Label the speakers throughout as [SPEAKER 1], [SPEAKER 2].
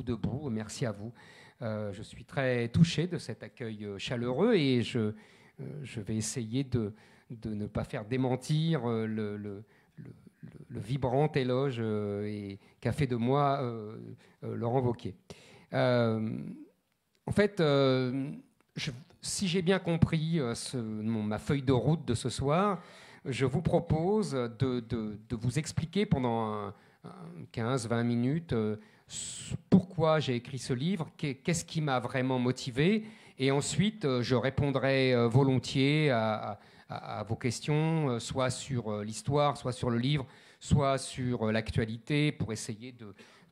[SPEAKER 1] debout. Merci à vous. Je suis très touché de cet accueil chaleureux et je vais essayer de ne pas faire démentir le vibrant éloge qu'a fait de moi Laurent Wauquiez. En fait, si j'ai bien compris ma feuille de route de ce soir, je vous propose de vous expliquer pendant 15-20 minutes pourquoi j'ai écrit ce livre, qu'est-ce qui m'a vraiment motivé, et ensuite je répondrai volontiers à vos questions, soit sur l'histoire, soit sur le livre, soit sur l'actualité, pour essayer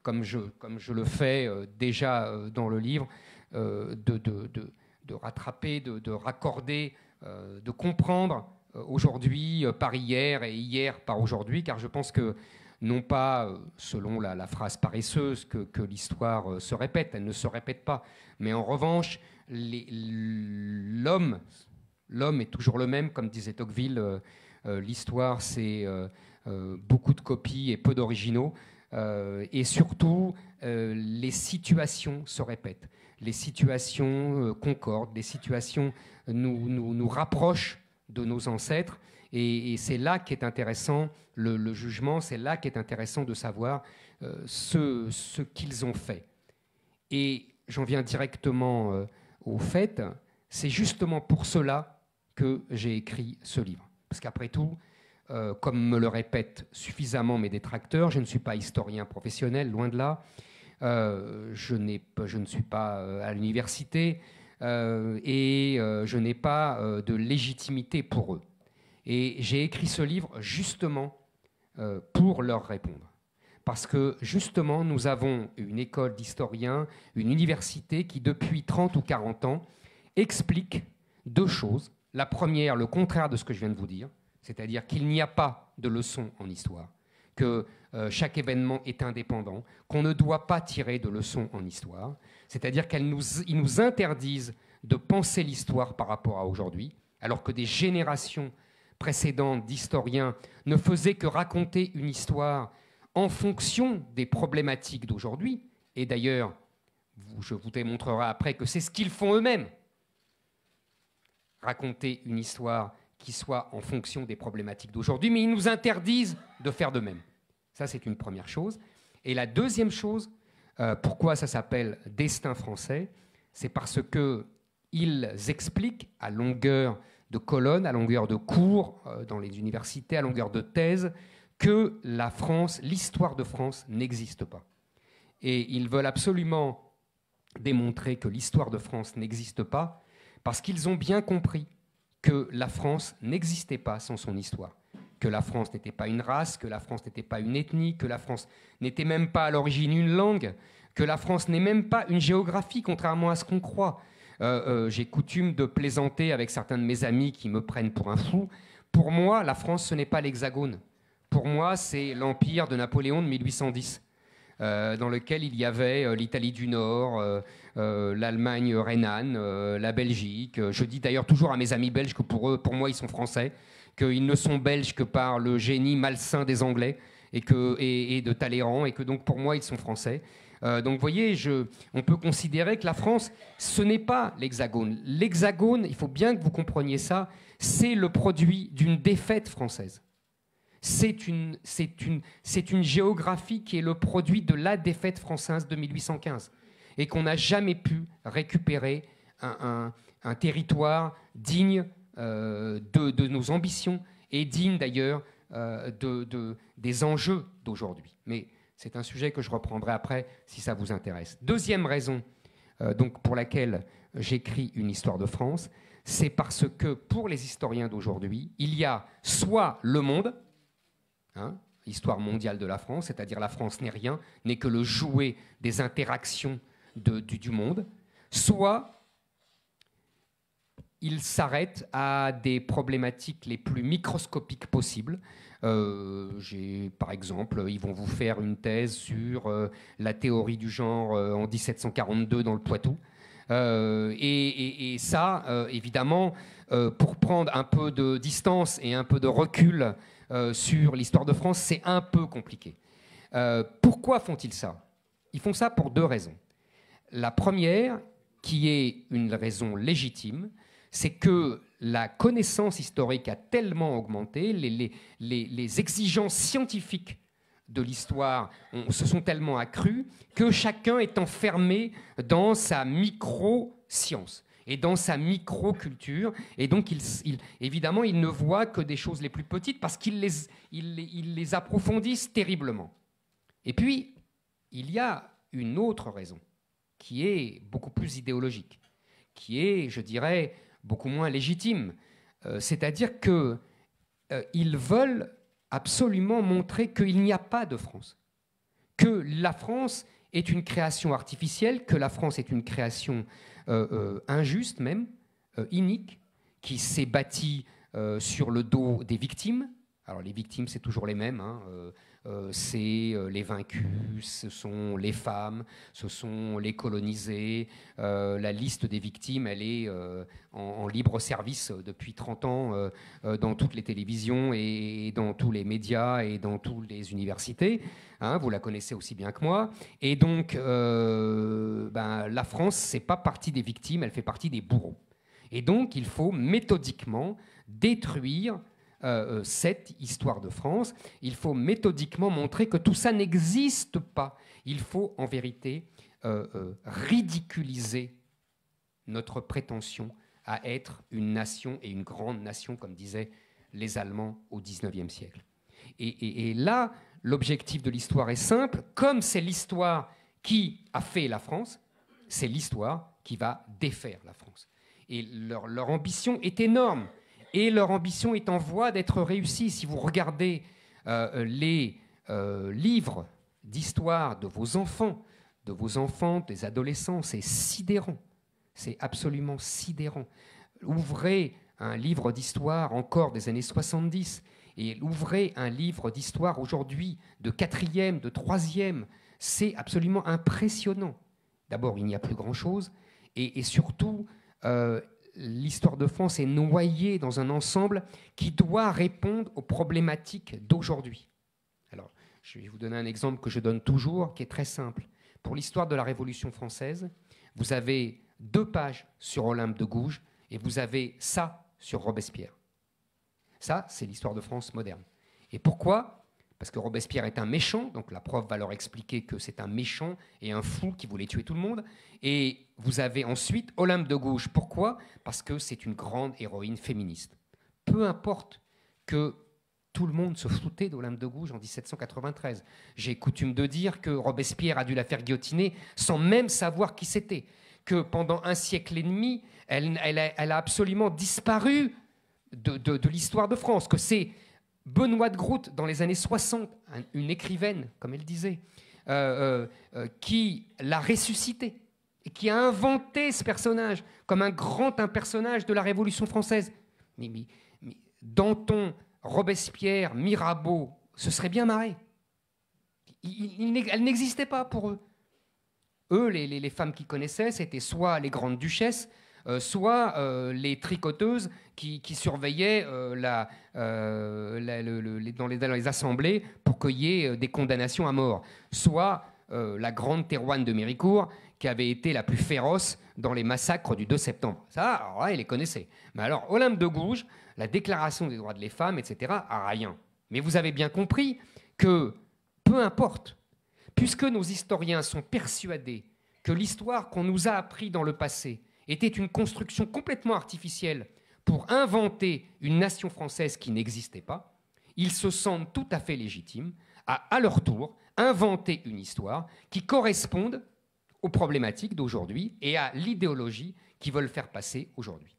[SPEAKER 1] comme je le fais déjà dans le livre, de rattraper, de raccorder, de comprendre aujourd'hui par hier et hier par aujourd'hui, car je pense que non pas, selon la phrase paresseuse, que l'histoire se répète, elle ne se répète pas, mais en revanche, l'homme est toujours le même, comme disait Tocqueville, l'histoire c'est beaucoup de copies et peu d'originaux, et surtout les situations se répètent, les situations concordent, les situations nous rapprochent de nos ancêtres, et c'est là qu'est intéressant le jugement, c'est là qu'est intéressant de savoir ce qu'ils ont fait. Et j'en viens directement au fait, c'est justement pour cela que j'ai écrit ce livre. Parce qu'après tout, comme me le répètent suffisamment mes détracteurs, je ne suis pas historien professionnel, loin de là. Je ne suis pas à l'université et je n'ai pas de légitimité pour eux. Et j'ai écrit ce livre justement pour leur répondre. Parce que justement, nous avons une école d'historiens, une université qui, depuis 30 ou 40 ans, explique deux choses. La première, le contraire de ce que je viens de vous dire, c'est-à-dire qu'il n'y a pas de leçon en histoire, que chaque événement est indépendant, qu'on ne doit pas tirer de leçons en histoire, c'est-à-dire qu'ils nous interdisent de penser l'histoire par rapport à aujourd'hui, alors que des générations précédentes d'historiens ne faisaient que raconter une histoire en fonction des problématiques d'aujourd'hui. Et d'ailleurs, je vous démontrerai après que c'est ce qu'ils font eux-mêmes. Raconter une histoire qui soit en fonction des problématiques d'aujourd'hui, mais ils nous interdisent de faire de même. Ça, c'est une première chose. Et la deuxième chose, pourquoi ça s'appelle « Destin français », c'est parce qu'ils expliquent à longueur de colonnes, à longueur de cours dans les universités, à longueur de thèses, que la France, l'histoire de France n'existe pas. Et ils veulent absolument démontrer que l'histoire de France n'existe pas parce qu'ils ont bien compris que la France n'existait pas sans son histoire, que la France n'était pas une race, que la France n'était pas une ethnie, que la France n'était même pas à l'origine une langue, que la France n'est même pas une géographie, contrairement à ce qu'on croit. J'ai coutume de plaisanter avec certains de mes amis qui me prennent pour un fou. Pour moi, la France, ce n'est pas l'Hexagone. Pour moi, c'est l'empire de Napoléon de 1810, dans lequel il y avait l'Italie du Nord, l'Allemagne rhénane, la Belgique. Je dis d'ailleurs toujours à mes amis belges que pour moi, ils sont français, qu'ils ne sont belges que par le génie malsain des Anglais et de Talleyrand, et que donc pour moi, ils sont français. Donc vous voyez, on peut considérer que la France, ce n'est pas l'Hexagone. L'Hexagone, il faut bien que vous compreniez ça, c'est le produit d'une défaite française. C'est une géographie qui est le produit de la défaite française de 1815 et qu'on n'a jamais pu récupérer un territoire digne de nos ambitions et digne d'ailleurs des enjeux d'aujourd'hui. Mais c'est un sujet que je reprendrai après si ça vous intéresse. Deuxième raison donc pour laquelle j'écris une histoire de France, c'est parce que pour les historiens d'aujourd'hui, il y a soit le monde, l'histoire mondiale de la France, c'est-à-dire la France n'est rien, n'est que le jouet des interactions du monde, soit il s'arrête à des problématiques les plus microscopiques possibles. Par exemple, ils vont vous faire une thèse sur la théorie du genre en 1742 dans le Poitou. Et ça, évidemment, pour prendre un peu de distance et un peu de recul sur l'histoire de France, c'est un peu compliqué. Pourquoi font-ils ça? Ils font ça pour deux raisons. La première, qui est une raison légitime, c'est que la connaissance historique a tellement augmenté, les exigences scientifiques de l'histoire se sont tellement accrues que chacun est enfermé dans sa micro-science et dans sa micro-culture. Et donc, évidemment, il ne voit que des choses les plus petites parce qu'il les approfondissent terriblement. Et puis, il y a une autre raison qui est beaucoup plus idéologique, qui est, je dirais, beaucoup moins légitime. C'est-à-dire qu'ils veulent absolument montrer qu'il n'y a pas de France, que la France est une création artificielle, que la France est une création injuste même, inique, qui s'est bâtie sur le dos des victimes. Alors les victimes, c'est toujours les mêmes, hein. C'est les vaincus, ce sont les femmes, ce sont les colonisés. La liste des victimes, elle est en libre service depuis 30 ans dans toutes les télévisions et dans tous les médias et dans toutes les universités. Hein, vous la connaissez aussi bien que moi. Et donc, la France, c'est pas partie des victimes, elle fait partie des bourreaux. Et donc, il faut méthodiquement détruire cette histoire de France. Il faut méthodiquement montrer que tout ça n'existe pas. Il faut en vérité ridiculiser notre prétention à être une nation et une grande nation, comme disaient les Allemands au XIXe siècle. Et là, l'objectif de l'histoire est simple. Comme c'est l'histoire qui a fait la France, c'est l'histoire qui va défaire la France. Et leur ambition est énorme. Et leur ambition est en voie d'être réussie. Si vous regardez les livres d'histoire de vos enfants, des adolescents, c'est sidérant. C'est absolument sidérant. Ouvrez un livre d'histoire encore des années 70 et ouvrez un livre d'histoire aujourd'hui de 4e, de 3e. C'est absolument impressionnant. D'abord, il n'y a plus grand-chose. Et surtout... l'histoire de France est noyée dans un ensemble qui doit répondre aux problématiques d'aujourd'hui. Alors, je vais vous donner un exemple que je donne toujours, qui est très simple. Pour l'histoire de la Révolution française, vous avez 2 pages sur Olympe de Gouges et vous avez ça sur Robespierre. Ça, c'est l'histoire de France moderne. Et pourquoi ? Parce que Robespierre est un méchant, donc la prof va leur expliquer que c'est un méchant et un fou qui voulait tuer tout le monde. Et vous avez ensuite Olympe de Gouges. Pourquoi ? Parce que c'est une grande héroïne féministe. Peu importe que tout le monde se foutait d'Olympe de Gouges en 1793. J'ai coutume de dire que Robespierre a dû la faire guillotiner sans même savoir qui c'était. Que pendant 1 siècle et demi, elle a absolument disparu de l'histoire de France. Que c'est Benoît de Groot, dans les années 60, une écrivaine, comme elle disait, qui l'a ressuscité et qui a inventé ce personnage comme un personnage de la Révolution française. Mais Danton, Robespierre, Mirabeau, se seraient bien marrés. Elle n'existait pas pour eux. Eux, les femmes qu'ils connaissaient, c'était soit les grandes duchesses, soit les tricoteuses qui surveillaient dans les assemblées pour qu'il y ait des condamnations à mort, soit la grande Thérouanne de Méricourt qui avait été la plus féroce dans les massacres du 2 septembre. Ça, alors là, ils les connaissaient. Mais alors, Olympe de Gouges, la déclaration des droits de les femmes, etc., rien. Mais vous avez bien compris que, peu importe, puisque nos historiens sont persuadés que l'histoire qu'on nous a appris dans le passé était une construction complètement artificielle pour inventer une nation française qui n'existait pas, ils se sentent tout à fait légitimes à leur tour, inventer une histoire qui corresponde aux problématiques d'aujourd'hui et à l'idéologie qu'ils veulent faire passer aujourd'hui.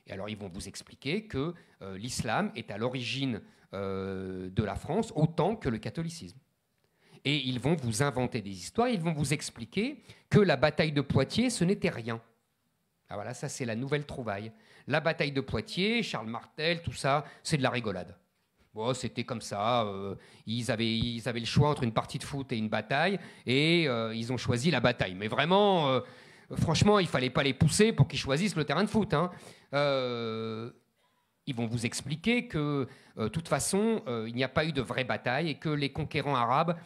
[SPEAKER 1] Et alors, ils vont vous expliquer que l'islam est à l'origine de la France autant que le catholicisme. Et ils vont vous inventer des histoires, ils vont vous expliquer que la bataille de Poitiers, ce n'était rien. Ah voilà, ça c'est la nouvelle trouvaille. La bataille de Poitiers, Charles Martel, tout ça, c'est de la rigolade. Bon, c'était comme ça. Ils avaient le choix entre une partie de foot et une bataille, et ils ont choisi la bataille. Mais vraiment, franchement, il fallait pas les pousser pour qu'ils choisissent le terrain de foot. Hein. Ils vont vous expliquer que, de toute façon, il n'y a pas eu de vraie bataille et que les conquérants arabes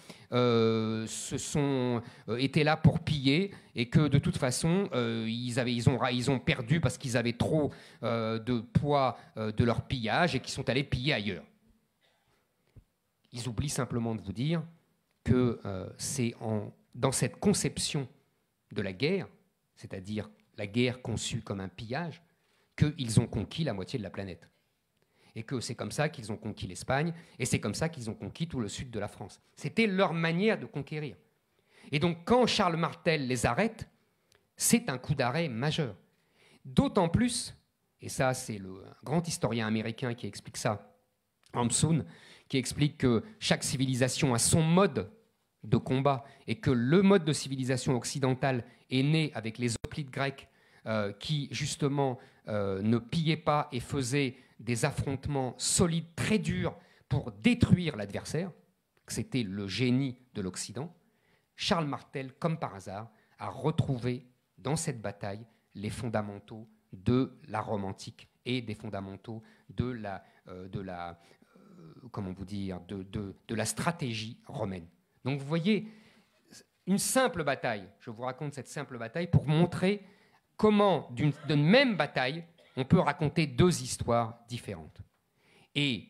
[SPEAKER 1] étaient là pour piller et que, de toute façon, ils ont perdu parce qu'ils avaient trop de poids de leur pillage et qu'ils sont allés piller ailleurs. Ils oublient simplement de vous dire que c'est dans cette conception de la guerre, c'est-à-dire la guerre conçue comme un pillage, qu'ils ont conquis la moitié de la planète. Et que c'est comme ça qu'ils ont conquis l'Espagne, et c'est comme ça qu'ils ont conquis tout le sud de la France. C'était leur manière de conquérir. Et donc, quand Charles Martel les arrête, c'est un coup d'arrêt majeur. D'autant plus, et ça, c'est le grand historien américain qui explique ça, Hamsun, qui explique que chaque civilisation a son mode de combat, et que le mode de civilisation occidentale est né avec les hoplites grecs qui, justement, ne pillaient pas et faisaient des affrontements solides, très durs, pour détruire l'adversaire, que c'était le génie de l'Occident. Charles Martel, comme par hasard, a retrouvé dans cette bataille les fondamentaux de la Rome antique et des fondamentaux de la stratégie romaine. Donc vous voyez, une simple bataille, je vous raconte cette simple bataille pour montrer comment, d'une même bataille, on peut raconter deux histoires différentes. Et,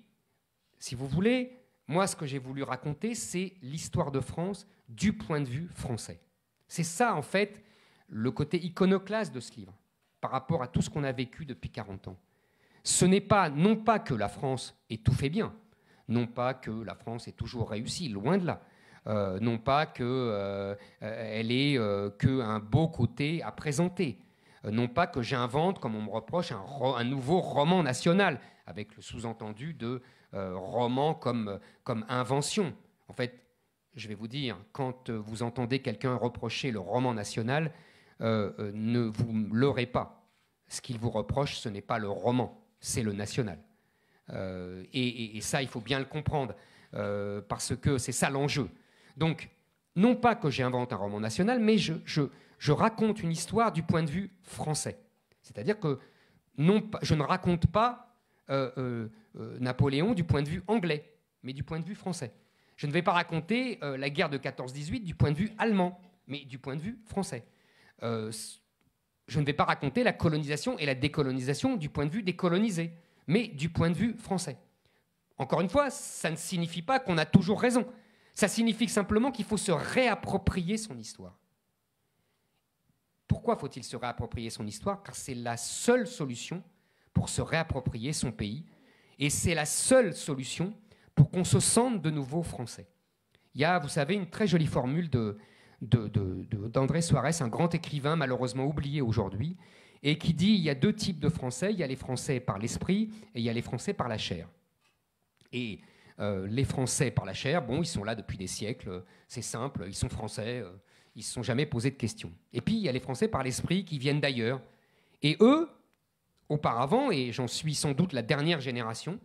[SPEAKER 1] si vous voulez, moi, ce que j'ai voulu raconter, c'est l'histoire de France du point de vue français. C'est ça, en fait, le côté iconoclaste de ce livre, par rapport à tout ce qu'on a vécu depuis 40 ans. Ce n'est pas, non pas que la France ait tout fait bien, non pas que la France ait toujours réussi, loin de là, non pas qu'elle ait qu'un beau côté à présenter, non pas que j'invente, comme on me reproche, un nouveau roman national, avec le sous-entendu de roman comme invention. En fait, je vais vous dire, quand vous entendez quelqu'un reprocher le roman national, ne vous leurrez pas. Ce qu'il vous reproche, ce n'est pas le roman, c'est le national. Et ça, il faut bien le comprendre, parce que c'est ça l'enjeu. Donc, non pas que j'invente un roman national, mais je raconte une histoire du point de vue français. C'est-à-dire que je ne raconte pas Napoléon du point de vue anglais, mais du point de vue français. Je ne vais pas raconter la guerre de 14-18 du point de vue allemand, mais du point de vue français. Je ne vais pas raconter la colonisation et la décolonisation du point de vue des colonisés, mais du point de vue français. Encore une fois, ça ne signifie pas qu'on a toujours raison. Ça signifie simplement qu'il faut se réapproprier son histoire. Pourquoi faut-il se réapproprier son histoire? Car c'est la seule solution pour se réapproprier son pays, et c'est la seule solution pour qu'on se sente de nouveau français. Il y a, vous savez, une très jolie formule d'André Suarez, un grand écrivain malheureusement oublié aujourd'hui, et qui dit il y a deux types de Français, il y a les Français par l'esprit et il y a les Français par la chair. Et les Français par la chair, bon, ils sont là depuis des siècles, c'est simple, ils sont français, ils ne se sont jamais posé de questions. Et puis il y a les Français par l'esprit qui viennent d'ailleurs. Et eux, auparavant, et j'en suis sans doute la dernière génération,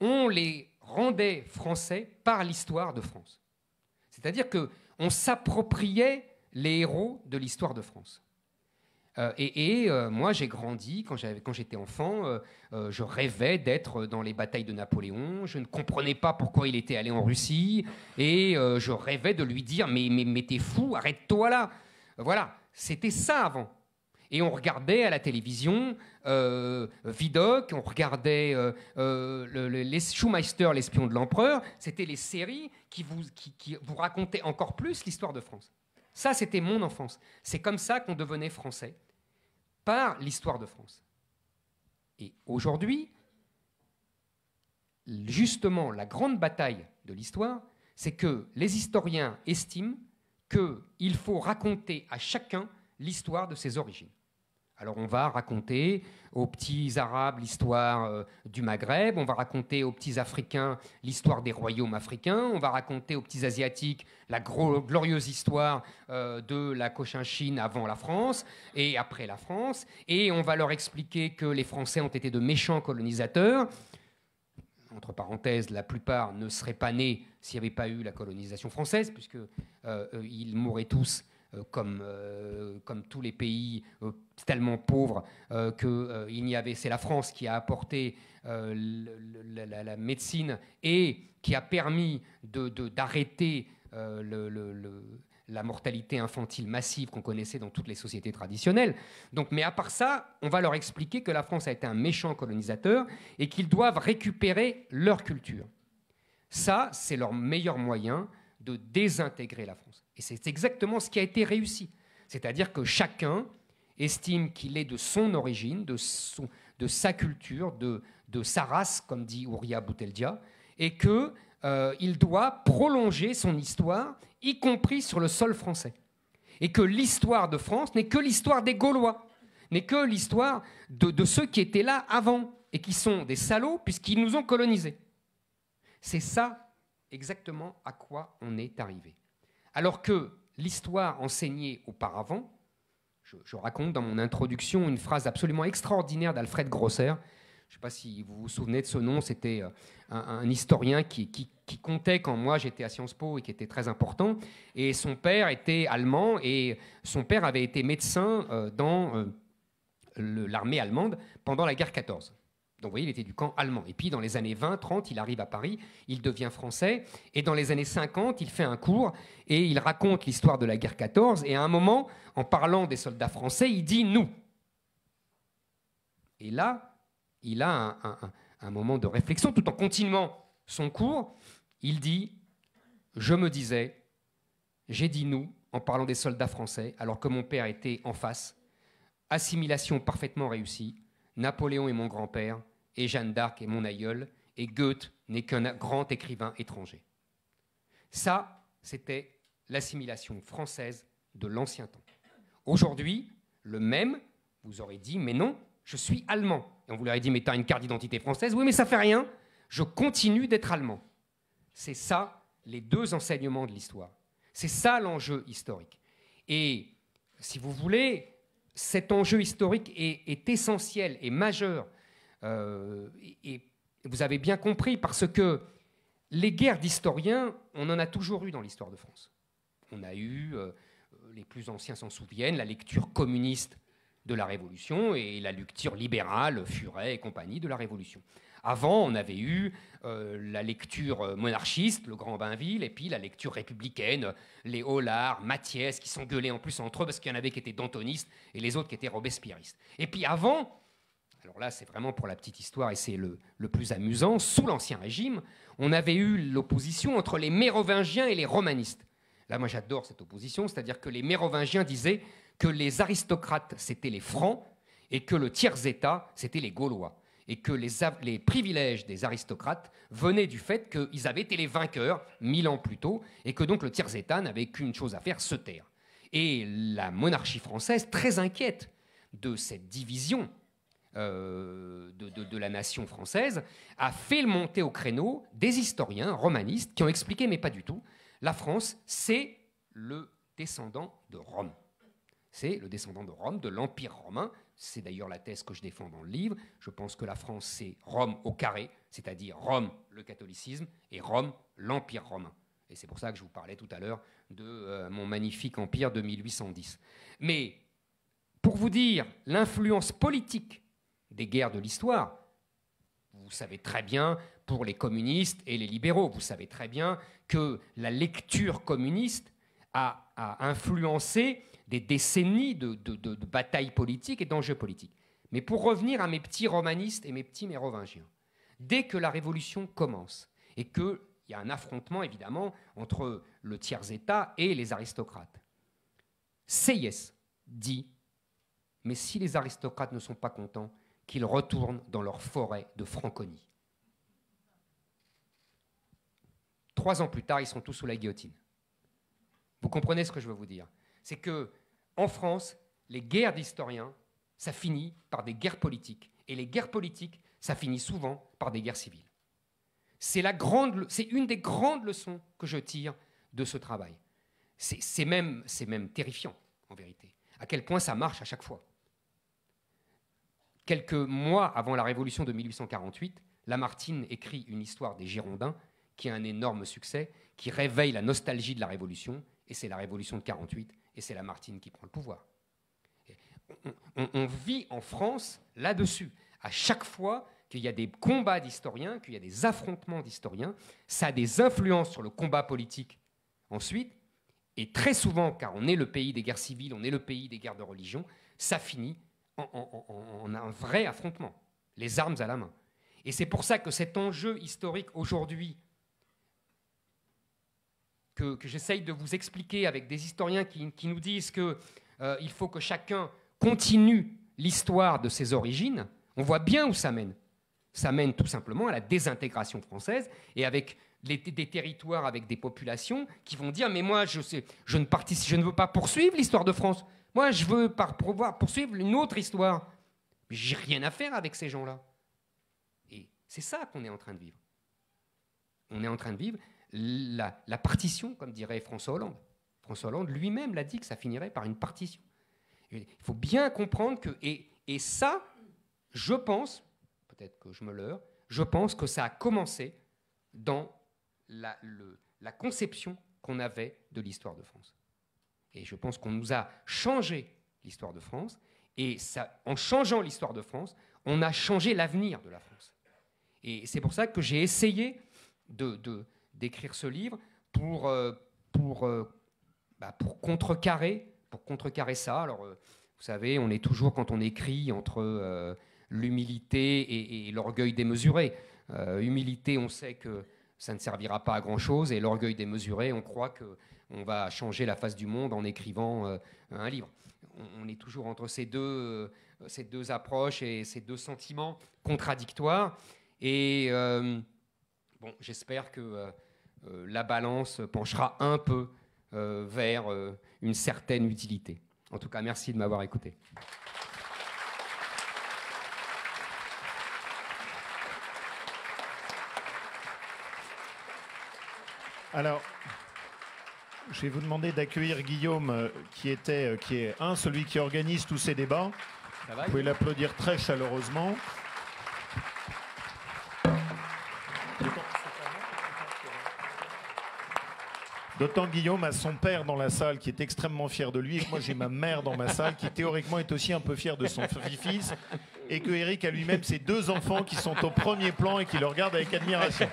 [SPEAKER 1] on les rendait français par l'histoire de France. C'est-à-dire qu'on s'appropriait les héros de l'histoire de France. Moi, j'ai grandi, quand j'étais enfant, je rêvais d'être dans les batailles de Napoléon, je ne comprenais pas pourquoi il était allé en Russie, et je rêvais de lui dire « mais t'es fou, arrête-toi là !» Voilà, c'était ça avant. Et on regardait à la télévision Vidocq, on regardait les Schumacher, l'espion de l'empereur. C'était les séries qui vous racontaient encore plus l'histoire de France. Ça, c'était mon enfance. C'est comme ça qu'on devenait français, par l'histoire de France. Et aujourd'hui, justement, la grande bataille de l'histoire, c'est que les historiens estiment qu'il faut raconter à chacun l'histoire de ses origines. Alors on va raconter aux petits Arabes l'histoire du Maghreb, on va raconter aux petits Africains l'histoire des royaumes africains, on va raconter aux petits Asiatiques la glorieuse histoire de la Cochinchine avant la France et après la France, et on va leur expliquer que les Français ont été de méchants colonisateurs. Entre parenthèses, la plupart ne seraient pas nés s'il n'y avait pas eu la colonisation française, puisqu'ils mourraient tous comme tous les pays tellement pauvres c'est la France qui a apporté la médecine et qui a permis d'arrêter la mortalité infantile massive qu'on connaissait dans toutes les sociétés traditionnelles. Donc, mais à part ça, on va leur expliquer que la France a été un méchant colonisateur et qu'ils doivent récupérer leur culture. Ça, c'est leur meilleur moyen de désintégrer la France. Et c'est exactement ce qui a été réussi. C'est-à-dire que chacun estime qu'il est de son origine, de sa culture, de sa race, comme dit Ouria Bouteldia, et qu'il doit prolonger son histoire, y compris sur le sol français. Et que l'histoire de France n'est que l'histoire des Gaulois, n'est que l'histoire de ceux qui étaient là avant, et qui sont des salauds puisqu'ils nous ont colonisés. C'est ça exactement à quoi on est arrivé. Alors que l'histoire enseignée auparavant, je raconte dans mon introduction une phrase absolument extraordinaire d'Alfred Grosser. Je ne sais pas si vous vous souvenez de ce nom, c'était un historien qui comptait quand moi j'étais à Sciences Po et qui était très important. Et son père était allemand et son père avait été médecin dans l'armée allemande pendant la guerre 14. Donc vous voyez, il était du camp allemand. Et puis dans les années 20-30, il arrive à Paris, il devient français. Et dans les années 50, il fait un cours et il raconte l'histoire de la guerre 14. Et à un moment, en parlant des soldats français, il dit « nous ». Et là, il a un moment de réflexion, tout en continuant son cours. Il dit « je me disais, j'ai dit « nous » en parlant des soldats français, alors que mon père était en face. Assimilation parfaitement réussie. Napoléon est mon grand-père, et Jeanne d'Arc est mon aïeul, et Goethe n'est qu'un grand écrivain étranger. Ça, c'était l'assimilation française de l'ancien temps. Aujourd'hui, le même, vous aurez dit, mais non, je suis allemand. Et on vous aurait dit, mais tu as une carte d'identité française. Oui, mais ça fait rien, je continue d'être allemand. C'est ça, les deux enseignements de l'histoire. C'est ça l'enjeu historique. Et si vous voulez, cet enjeu historique est essentiel et majeur. Et vous avez bien compris, parce que les guerres d'historiens, on en a toujours eu dans l'histoire de France. On a eu, les plus anciens s'en souviennent, la lecture communiste de la Révolution et la lecture libérale, Furet et compagnie, de la Révolution. Avant, on avait eu la lecture monarchiste, le Grand Bainville, et puis la lecture républicaine, les Hollard, Mathiès, qui s'engueulaient en plus entre eux parce qu'il y en avait qui étaient dantonistes et les autres qui étaient robespierristes. Et puis avant, alors là c'est vraiment pour la petite histoire et c'est le plus amusant, sous l'Ancien Régime, on avait eu l'opposition entre les mérovingiens et les romanistes. Là, moi j'adore cette opposition, c'est-à-dire que les mérovingiens disaient que les aristocrates c'était les Francs et que le tiers-état c'était les Gaulois. Et que les privilèges des aristocrates venaient du fait qu'ils avaient été les vainqueurs 1000 ans plus tôt, et que donc le tiers-état n'avait qu'une chose à faire, se taire. Et la monarchie française, très inquiète de cette division de la nation française, a fait monter au créneau des historiens romanistes qui ont expliqué, mais pas du tout, la France, c'est le descendant de Rome. C'est le descendant de Rome, de l'Empire romain. C'est d'ailleurs la thèse que je défends dans le livre. Je pense que la France, c'est Rome au carré, c'est-à-dire Rome, le catholicisme, et Rome, l'Empire romain. Et c'est pour ça que je vous parlais tout à l'heure de mon magnifique empire de 1810. Mais pour vous dire l'influence politique des guerres de l'histoire, vous savez très bien, pour les communistes et les libéraux, vous savez très bien que la lecture communiste a influencé des décennies de batailles politiques et d'enjeux politiques. Mais pour revenir à mes petits romanistes et mes petits mérovingiens, dès que la Révolution commence et qu'il y a un affrontement, évidemment, entre le tiers-état et les aristocrates, Sieyès dit « Mais si les aristocrates ne sont pas contents, qu'ils retournent dans leur forêt de Franconie. » 3 ans plus tard, ils sont tous sous la guillotine. Vous comprenez ce que je veux vous dire? C'est qu'en France, les guerres d'historiens, ça finit par des guerres politiques. Et les guerres politiques, ça finit souvent par des guerres civiles. C'est une des grandes leçons que je tire de ce travail. C'est même terrifiant, en vérité. À quel point ça marche à chaque fois. Quelques mois avant la Révolution de 1848, Lamartine écrit une histoire des Girondins qui a un énorme succès, qui réveille la nostalgie de la Révolution, et c'est la Révolution de 48, et c'est Lamartine qui prend le pouvoir. On vit en France là-dessus. À chaque fois qu'il y a des combats d'historiens, qu'il y a des affrontements d'historiens, ça a des influences sur le combat politique ensuite, et très souvent, car on est le pays des guerres civiles, on est le pays des guerres de religion, ça finit en un vrai affrontement, les armes à la main. Et c'est pour ça que cet enjeu historique aujourd'hui, que j'essaye de vous expliquer avec des historiens qui nous disent qu'il faut que chacun continue l'histoire de ses origines, on voit bien où ça mène. Ça mène tout simplement à la désintégration française et avec des territoires avec des populations qui vont dire « mais moi, je ne veux pas poursuivre l'histoire de France. Moi, je veux pouvoir poursuivre une autre histoire. Mais j'ai rien à faire avec ces gens-là. » Et c'est ça qu'on est en train de vivre. On est en train de vivre la partition, comme dirait François Hollande. François Hollande lui-même l'a dit que ça finirait par une partition. Il faut bien comprendre que... Et ça, je pense, peut-être que je me leurre, je pense que ça a commencé dans la conception qu'on avait de l'histoire de France. Et je pense qu'on nous a changé l'histoire de France, et ça, en changeant l'histoire de France, on a changé l'avenir de la France. Et c'est pour ça que j'ai essayé d'écrire ce livre pour contrecarrer ça. Alors, vous savez, on est toujours, quand on écrit, entre l'humilité et l'orgueil démesuré. Humilité, on sait que ça ne servira pas à grand-chose, et l'orgueil démesuré, on croit qu'on va changer la face du monde en écrivant un livre. On est toujours entre ces deux approches et ces deux sentiments contradictoires. Et bon, j'espère que la balance penchera un peu vers une certaine utilité. En tout cas, merci de m'avoir écouté.
[SPEAKER 2] Alors, je vais vous demander d'accueillir Guillaume, qui est celui qui organise tous ces débats. Vous pouvez l'applaudir très chaleureusement. D'autant que Guillaume a son père dans la salle qui est extrêmement fier de lui, et que moi j'ai ma mère dans ma salle qui théoriquement est aussi un peu fière de son fils, et que Éric a lui-même ses deux enfants qui sont au premier plan et qui le regardent avec admiration.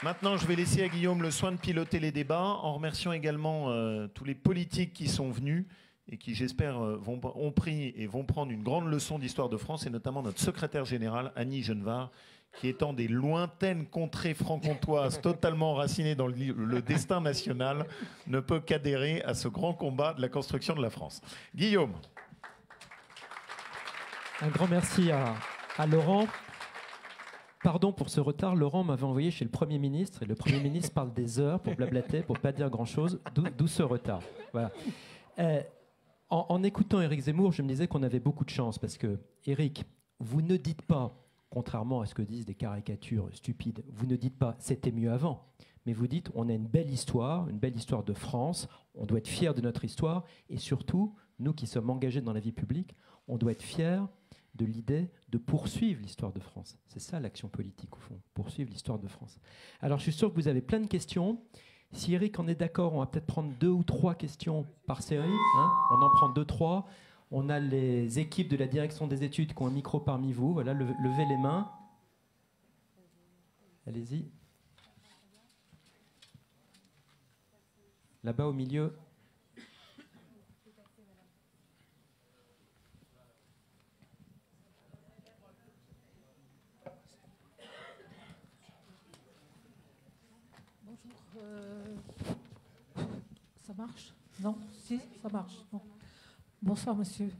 [SPEAKER 2] Maintenant, je vais laisser à Guillaume le soin de piloter les débats, en remerciant également tous les politiques qui sont venus et qui, j'espère, ont pris et vont prendre une grande leçon d'histoire de France, et notamment notre secrétaire générale, Annie Genevard, qui, étant des lointaines contrées franc-comtoises totalement enracinées dans le destin national, ne peut qu'adhérer à ce grand combat de la construction de la France. Guillaume.
[SPEAKER 3] Un grand merci à Laurent. Pardon pour ce retard, Laurent m'avait envoyé chez le Premier ministre, et le Premier ministre parle des heures pour blablater, pour ne pas dire grand-chose, d'où ce retard. Voilà. En écoutant Éric Zemmour, je me disais qu'on avait beaucoup de chance, parce que, Éric, vous ne dites pas, contrairement à ce que disent des caricatures stupides, vous ne dites pas « c'était mieux avant », mais vous dites « on a une belle histoire de France, on doit être fiers de notre histoire, et surtout, nous qui sommes engagés dans la vie publique, on doit être fiers de l'idée de poursuivre l'histoire de France. » C'est ça l'action politique, au fond, poursuivre l'histoire de France. Alors, je suis sûr que vous avez plein de questions. Si Éric en est d'accord, on va peut-être prendre 2 ou 3 questions par série. Hein, on en prend 2, 3. On a les équipes de la direction des études qui ont un micro parmi vous. Voilà, levez les mains. Allez-y. Là-bas au milieu.
[SPEAKER 4] Ça marche? Non? Si, ça marche. Bon. Bonsoir, monsieur.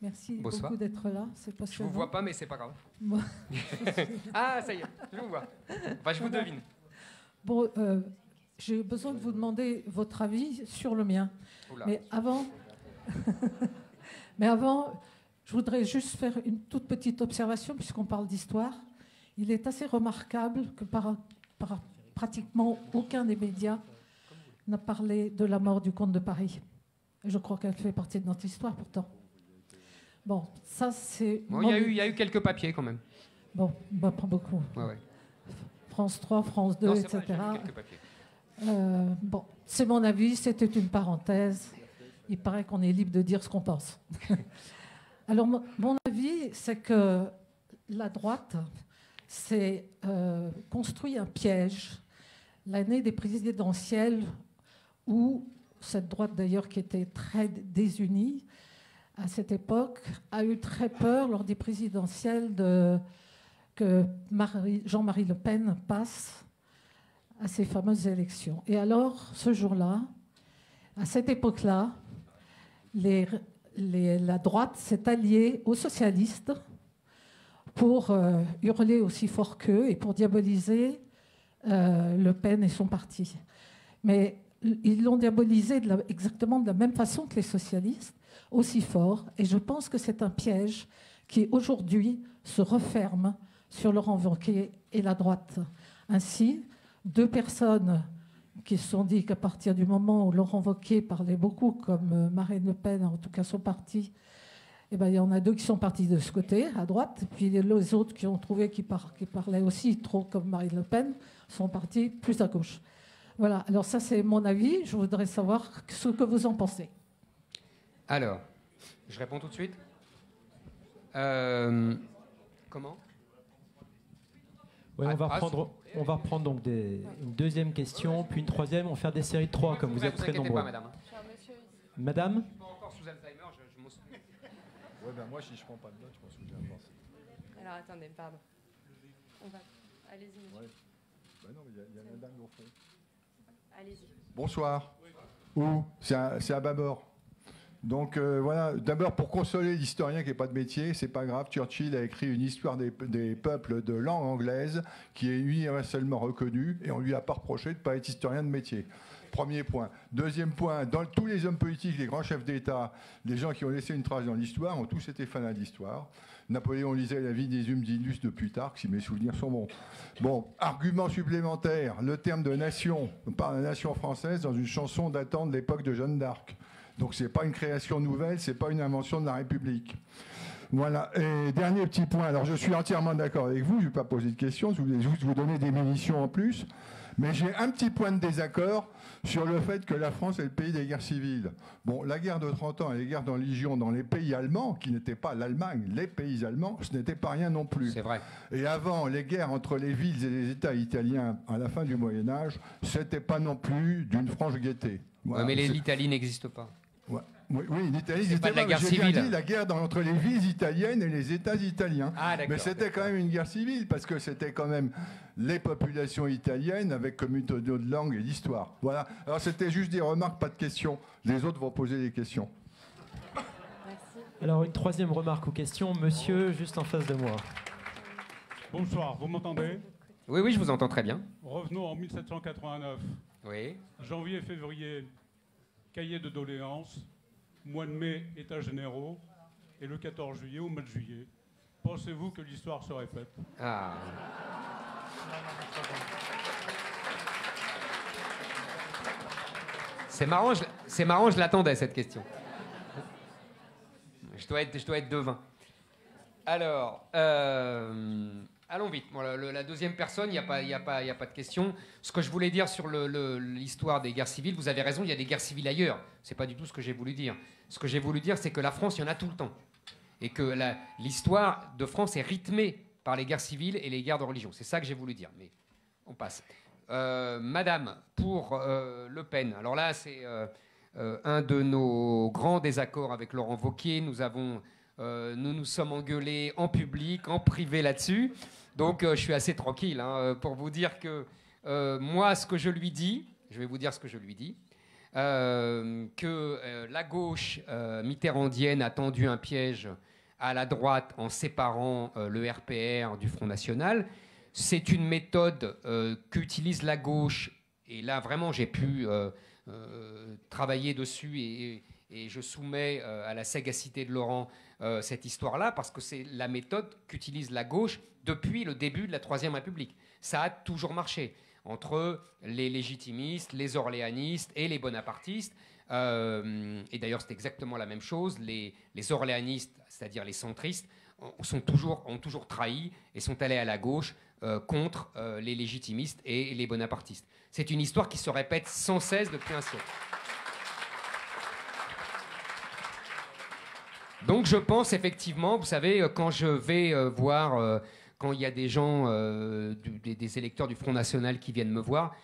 [SPEAKER 4] Merci beaucoup d'être là. C'est passionnant.
[SPEAKER 1] Je ne vous vois pas, mais c'est pas grave.
[SPEAKER 4] Bon.
[SPEAKER 1] Ah, ça y est, je vous vois. Enfin, je vous devine.
[SPEAKER 4] Bon, j'ai besoin de vous demander votre avis sur le mien. Oula. Mais avant, je voudrais juste faire une toute petite observation, puisqu'on parle d'histoire. Il est assez remarquable que pratiquement aucun des médias n'a parlé de la mort du comte de Paris. Et je crois qu'elle fait partie de notre histoire, pourtant. Bon, ça, c'est...
[SPEAKER 1] Bon, il y a eu quelques papiers, quand même.
[SPEAKER 4] Bon, bah, pas beaucoup.
[SPEAKER 1] Ouais.
[SPEAKER 4] France 3, France 2,
[SPEAKER 1] Non, c'est
[SPEAKER 4] etc.
[SPEAKER 1] vrai, j'ai vu quelques papiers.
[SPEAKER 4] Bon, c'est mon avis, c'était une parenthèse. Il paraît qu'on est libre de dire ce qu'on pense. Alors, mon avis, c'est que la droite s'est construit un piège l'année des présidentielles où cette droite, d'ailleurs, qui était très désunie à cette époque, a eu très peur lors des présidentielles que Jean-Marie Le Pen passe à ces fameuses élections. Et alors, ce jour-là, à cette époque-là, la droite s'est alliée aux socialistes pour hurler aussi fort qu'eux et pour diaboliser Le Pen et son parti. Mais ils l'ont diabolisé exactement de la même façon que les socialistes, aussi fort. Et je pense que c'est un piège qui, aujourd'hui, se referme sur Laurent Wauquiez et la droite. Ainsi, deux personnes qui se sont dit qu'à partir du moment où Laurent Wauquiez parlait beaucoup, comme Marine Le Pen, en tout cas son parti, eh ben, il y en a deux qui sont partis de ce côté, à droite, et puis les autres qui ont trouvé qu'ils parlaient aussi trop comme Marine Le Pen, sont partis plus à gauche. Voilà, alors ça c'est mon avis, je voudrais savoir ce que vous en pensez.
[SPEAKER 1] Alors, je réponds tout de suite. Comment?
[SPEAKER 3] Ouais, on va reprendre donc une deuxième question, puis une troisième. On va faire des séries de trois, comme vous êtes très nombreux.
[SPEAKER 1] Pas, madame.
[SPEAKER 3] Madame?
[SPEAKER 1] Je suis pas encore sous Alzheimer, je m'en souviens.
[SPEAKER 5] Ouais, ben moi, si je prends pas de notes, je pense que j'ai un pense.
[SPEAKER 6] Alors, attendez, pardon. Allez-y, monsieur.
[SPEAKER 5] Ouais. Ben non, mais il y a une dame au fond.
[SPEAKER 6] Allez-y.
[SPEAKER 5] Bonsoir. Où? C'est à bâbord. Donc voilà, d'abord pour consoler l'historien qui n'est pas de métier, c'est pas grave, Churchill a écrit une histoire des peuples de langue anglaise qui est universellement reconnue et on lui a pas reproché de ne pas être historien de métier. Premier point. Deuxième point, dans tous les hommes politiques, les grands chefs d'État, les gens qui ont laissé une trace dans l'histoire, ont tous été fans d'histoire. Napoléon lisait la vie des Humdinus de Plutarque, si mes souvenirs sont bons. Bon, argument supplémentaire, le terme de nation, on parle de la nation française dans une chanson datant de l'époque de Jeanne d'Arc. Donc c'est pas une création nouvelle, c'est pas une invention de la République. Voilà. Et dernier petit point, alors je suis entièrement d'accord avec vous, je ne vais pas poser de questions, je voulais juste vous donner des munitions en plus, mais j'ai un petit point de désaccord sur le fait que la France est le pays des guerres civiles. Bon, la guerre de 30 ans et les guerres de Légion dans les pays allemands, qui n'étaient pas l'Allemagne, les pays allemands, ce n'était pas rien non plus.
[SPEAKER 1] C'est vrai.
[SPEAKER 5] Et avant, les guerres entre les villes et les États italiens à la fin du Moyen-Âge, c'était pas non plus d'une franche gaieté. Voilà.
[SPEAKER 1] Ouais, mais l'Italie n'existe pas.
[SPEAKER 5] Ouais. Oui, l'Italie,
[SPEAKER 1] c'est pas de la guerre
[SPEAKER 5] j'ai bien
[SPEAKER 1] civile.
[SPEAKER 5] dit la guerre entre les villes italiennes et les États italiens.
[SPEAKER 1] Ah, d'accord,
[SPEAKER 5] mais c'était quand même une guerre civile, parce que c'était quand même les populations italiennes avec communauté de langue et d'histoire. Voilà. Alors c'était juste des remarques, pas de questions. Les autres vont poser des questions.
[SPEAKER 6] Merci.
[SPEAKER 3] Alors une troisième remarque ou question, monsieur, juste en face de moi.
[SPEAKER 7] Bonsoir, vous m'entendez?
[SPEAKER 1] Oui, oui, je vous entends très bien.
[SPEAKER 7] Revenons en 1789.
[SPEAKER 1] Oui.
[SPEAKER 7] Janvier, février, cahier de doléances. Mois de mai, états généraux. Et le 14 juillet ou mois de juillet. Pensez-vous que l'histoire se répète?
[SPEAKER 1] Ah. C'est marrant, je l'attendais cette question. Je dois être devin. Alors, allons vite. Bon, la deuxième personne, il n'y a pas de question. Ce que je voulais dire sur l'histoire des guerres civiles, vous avez raison, il y a des guerres civiles ailleurs. C'est pas du tout ce que j'ai voulu dire. Ce que j'ai voulu dire, c'est que la France, il y en a tout le temps. Et que l'histoire de France est rythmée par les guerres civiles et les guerres de religion. C'est ça que j'ai voulu dire. Mais on passe. Madame, pour Le Pen. Alors là, c'est un de nos grands désaccords avec Laurent Wauquiez. Nous nous sommes engueulés en public, en privé là-dessus. Donc, je suis assez tranquille pour vous dire que moi, ce que je lui dis, je vais vous dire ce que je lui dis, que la gauche mitterrandienne a tendu un piège à la droite en séparant le RPR du Front National. C'est une méthode qu'utilise la gauche, et là, vraiment, j'ai pu travailler dessus et et je soumets à la sagacité de Laurent cette histoire-là, parce que c'est la méthode qu'utilise la gauche depuis le début de la Troisième République. Ça a toujours marché entre les légitimistes, les orléanistes et les bonapartistes. Et d'ailleurs, c'est exactement la même chose. Les orléanistes, c'est-à-dire les centristes, ont toujours trahi et sont allés à la gauche contre les légitimistes et les bonapartistes. C'est une histoire qui se répète sans cesse depuis un siècle. Donc je pense effectivement, vous savez, quand je vais voir, quand il y a des gens, des électeurs du Front National qui viennent me voir,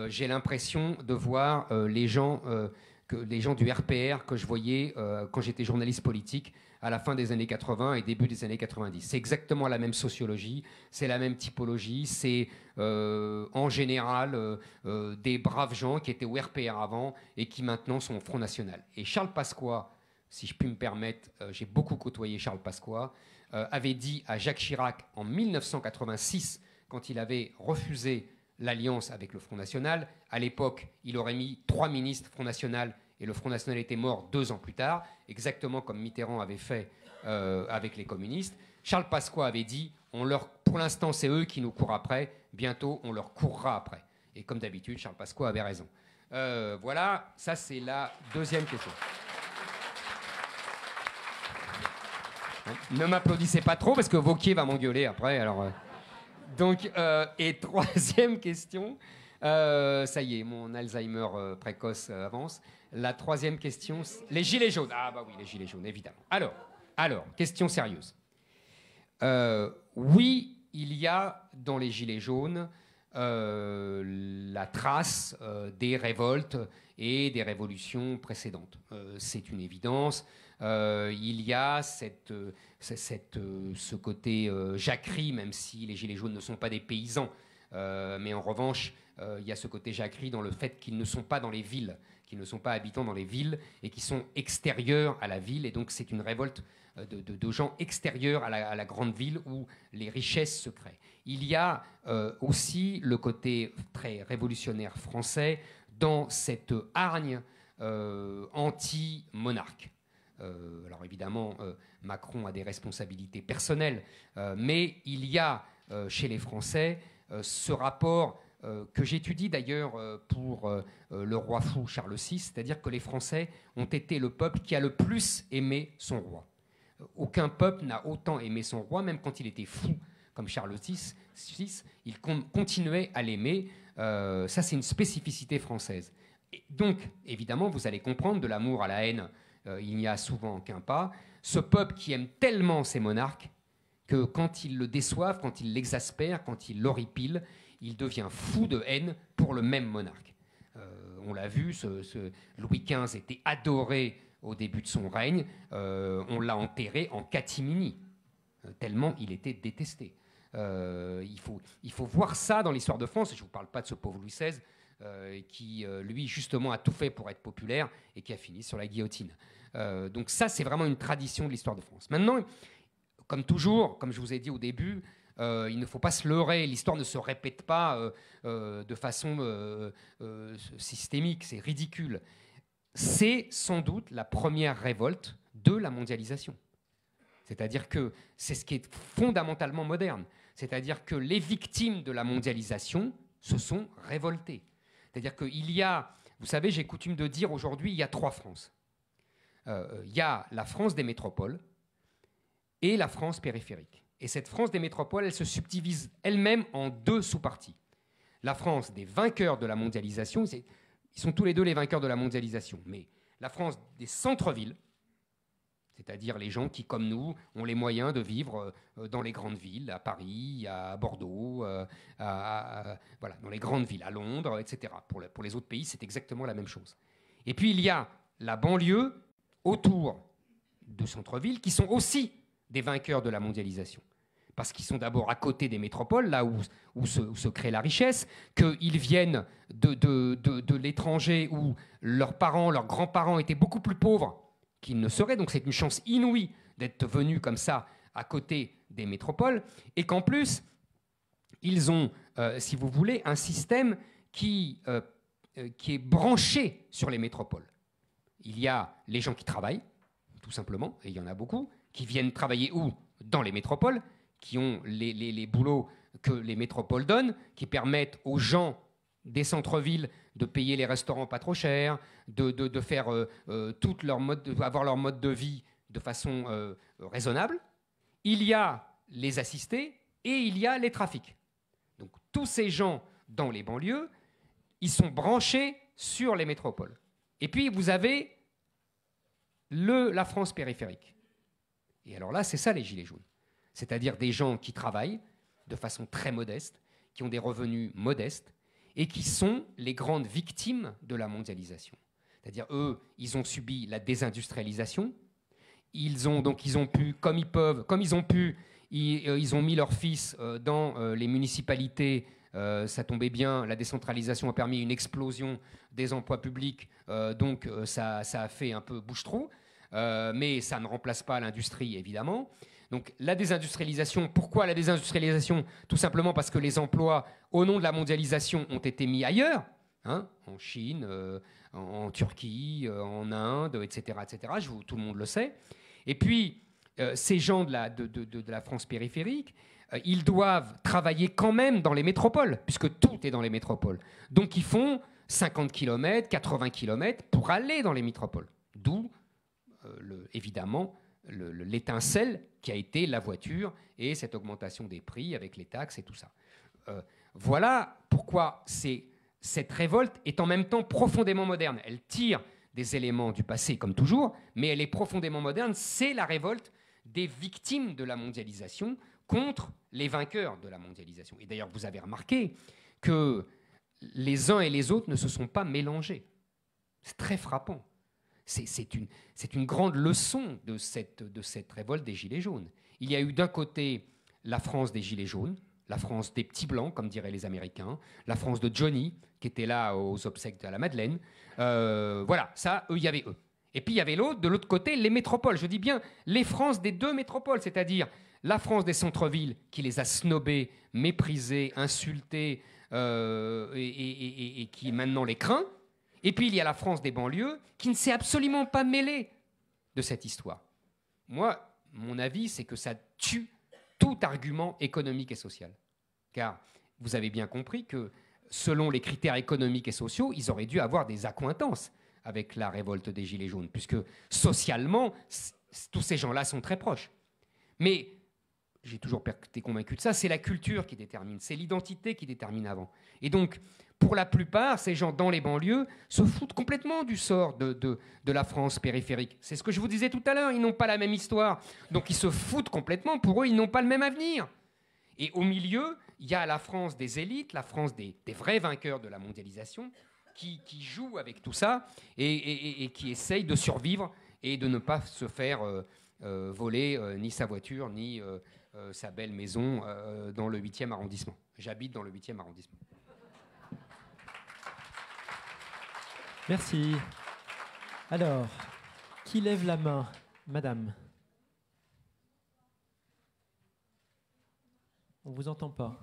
[SPEAKER 1] j'ai l'impression de voir les gens du RPR que je voyais quand j'étais journaliste politique à la fin des années 80 et début des années 90. C'est exactement la même sociologie, c'est la même typologie, c'est en général des braves gens qui étaient au RPR avant et qui maintenant sont au Front National. Et Charles Pasqua, si je puis me permettre, j'ai beaucoup côtoyé Charles Pasqua, avait dit à Jacques Chirac en 1986, quand il avait refusé l'alliance avec le Front National, à l'époque, il aurait mis 3 ministres Front National et le Front National était mort 2 ans plus tard, exactement comme Mitterrand avait fait avec les communistes. Charles Pasqua avait dit, pour l'instant c'est eux qui nous courent après, bientôt on leur courra après. Et comme d'habitude, Charles Pasqua avait raison. Voilà, ça c'est la deuxième question. Ne m'applaudissez pas trop parce que Wauquiez va m'engueuler après. Alors, donc, et troisième question, ça y est, mon Alzheimer précoce avance. La troisième question, les gilets jaunes. Ah bah oui, les gilets jaunes, évidemment. Alors, question sérieuse. Oui, il y a dans les gilets jaunes la trace des révoltes et des révolutions précédentes. C'est une évidence. Il y a ce côté jacquerie, même si les gilets jaunes ne sont pas des paysans. Mais en revanche, il y a ce côté jacquerie dans le fait qu'ils ne sont pas dans les villes, qu'ils ne sont pas habitants dans les villes et qui sont extérieurs à la ville. Et donc c'est une révolte de gens extérieurs à la grande ville où les richesses se créent. Il y a aussi le côté très révolutionnaire français dans cette hargne anti-monarque. Alors évidemment, Macron a des responsabilités personnelles, mais il y a chez les Français ce rapport que j'étudie d'ailleurs pour le roi fou Charles VI, c'est-à-dire que les Français ont été le peuple qui a le plus aimé son roi. Aucun peuple n'a autant aimé son roi, même quand il était fou, comme Charles VI, il continuait à l'aimer. Ça, c'est une spécificité française. Et donc, évidemment, vous allez comprendre, de l'amour à la haine, il n'y a souvent qu'un pas. Ce peuple qui aime tellement ses monarques que quand ils le déçoivent, quand ils l'exaspèrent, quand ils l'horripilent, il devient fou de haine pour le même monarque. On l'a vu, Louis XV était adoré au début de son règne. On l'a enterré en catimini, tellement il était détesté. Il faut voir ça dans l'histoire de France. Je ne vous parle pas de ce pauvre Louis XVI qui, lui, justement, a tout fait pour être populaire et qui a fini sur la guillotine. Donc ça, c'est vraiment une tradition de l'histoire de France. Maintenant, comme toujours, comme je vous ai dit au début, il ne faut pas se leurrer. L'histoire ne se répète pas de façon systémique. C'est ridicule. C'est sans doute la première révolte de la mondialisation. C'est-à-dire que c'est ce qui est fondamentalement moderne. C'est-à-dire que les victimes de la mondialisation se sont révoltées. C'est-à-dire qu'il y a, vous savez, j'ai coutume de dire aujourd'hui, il y a 3 Frances. Il y a la France des métropoles et la France périphérique. Et cette France des métropoles, elle se subdivise elle-même en 2 sous-parties. La France des vainqueurs de la mondialisation, ils sont tous les 2 les vainqueurs de la mondialisation, mais la France des centres-villes, c'est-à-dire les gens qui, comme nous, ont les moyens de vivre dans les grandes villes, à Paris, à Bordeaux, voilà, dans les grandes villes, à Londres, etc. Pour les autres pays, c'est exactement la même chose. Et puis il y a la banlieue autour de centres-villes qui sont aussi des vainqueurs de la mondialisation. Parce qu'ils sont d'abord à côté des métropoles, là où se crée la richesse, qu'ils viennent de l'étranger où leurs parents, leurs grands-parents étaient beaucoup plus pauvres qu'ils ne seraient. Donc c'est une chance inouïe d'être venus comme ça à côté des métropoles. Et qu'en plus, ils ont, si vous voulez, un système qui est branché sur les métropoles. il y a les gens qui travaillent, tout simplement, et il y en a beaucoup, qui viennent travailler où? Dans les métropoles, qui ont les boulots que les métropoles donnent, qui permettent aux gens des centres-villes de payer les restaurants pas trop chers, de faire avoir leur mode de vie de façon raisonnable. Il y a les assistés et il y a les trafics. Donc tous ces gens dans les banlieues, ils sont branchés sur les métropoles. Et puis vous avez la France périphérique. Et alors là, c'est ça les gilets jaunes. C'est-à-dire des gens qui travaillent de façon très modeste, qui ont des revenus modestes, et qui sont les grandes victimes de la mondialisation. C'est-à-dire, eux, ils ont subi la désindustrialisation. Ils ont pu, comme ils ont pu, ils ont mis leurs fils dans les municipalités. Ça tombait bien, la décentralisation a permis une explosion des emplois publics, donc ça a fait un peu bouche-trou, mais ça ne remplace pas l'industrie, évidemment. Donc la désindustrialisation, pourquoi la désindustrialisation? Tout simplement parce que les emplois, au nom de la mondialisation, ont été mis ailleurs, hein, en Chine, en Turquie, en Inde, etc. etc. Tout le monde le sait. Et puis, ces gens de la France périphérique, ils doivent travailler quand même dans les métropoles, puisque tout est dans les métropoles. Donc ils font 50 km, 80 km pour aller dans les métropoles. D'où, évidemment, l'étincelle qui a été la voiture et cette augmentation des prix avec les taxes et tout ça. Voilà pourquoi cette révolte est en même temps profondément moderne. Elle tire des éléments du passé comme toujours, mais elle est profondément moderne. C'est la révolte des victimes de la mondialisation contre les vainqueurs de la mondialisation. Et d'ailleurs, vous avez remarqué que les uns et les autres ne se sont pas mélangés. C'est très frappant. C'est une grande leçon de cette révolte des Gilets jaunes. Il y a eu d'un côté la France des Gilets jaunes, la France des petits blancs, comme diraient les Américains, la France de Johnny, qui était là aux obsèques à la Madeleine. Voilà, ça, il y avait eux. Et puis il y avait de l'autre côté, les métropoles. Je dis bien les France des deux métropoles, c'est-à-dire la France des centres-villes, qui les a snobés, méprisés, insultés, et qui maintenant les craint. Et puis il y a la France des banlieues qui ne s'est absolument pas mêlée de cette histoire. Moi, mon avis, c'est que ça tue tout argument économique et social. Car vous avez bien compris que selon les critères économiques et sociaux, ils auraient dû avoir des accointances avec la révolte des Gilets jaunes, puisque socialement, tous ces gens-là sont très proches. Mais j'ai toujours été convaincu de ça, c'est la culture qui détermine, c'est l'identité qui détermine avant. Et donc, pour la plupart, ces gens dans les banlieues se foutent complètement du sort de la France périphérique. C'est ce que je vous disais tout à l'heure, ils n'ont pas la même histoire. Donc ils se foutent complètement, pour eux, ils n'ont pas le même avenir. Et au milieu, il y a la France des élites, la France des vrais vainqueurs de la mondialisation, qui jouent avec tout ça et qui essayent de survivre et de ne pas se faire voler ni sa voiture, ni sa belle maison dans le 8e arrondissement. J'habite dans le 8e arrondissement.
[SPEAKER 3] Merci. Alors, qui lève la main? Madame. On ne vous entend pas.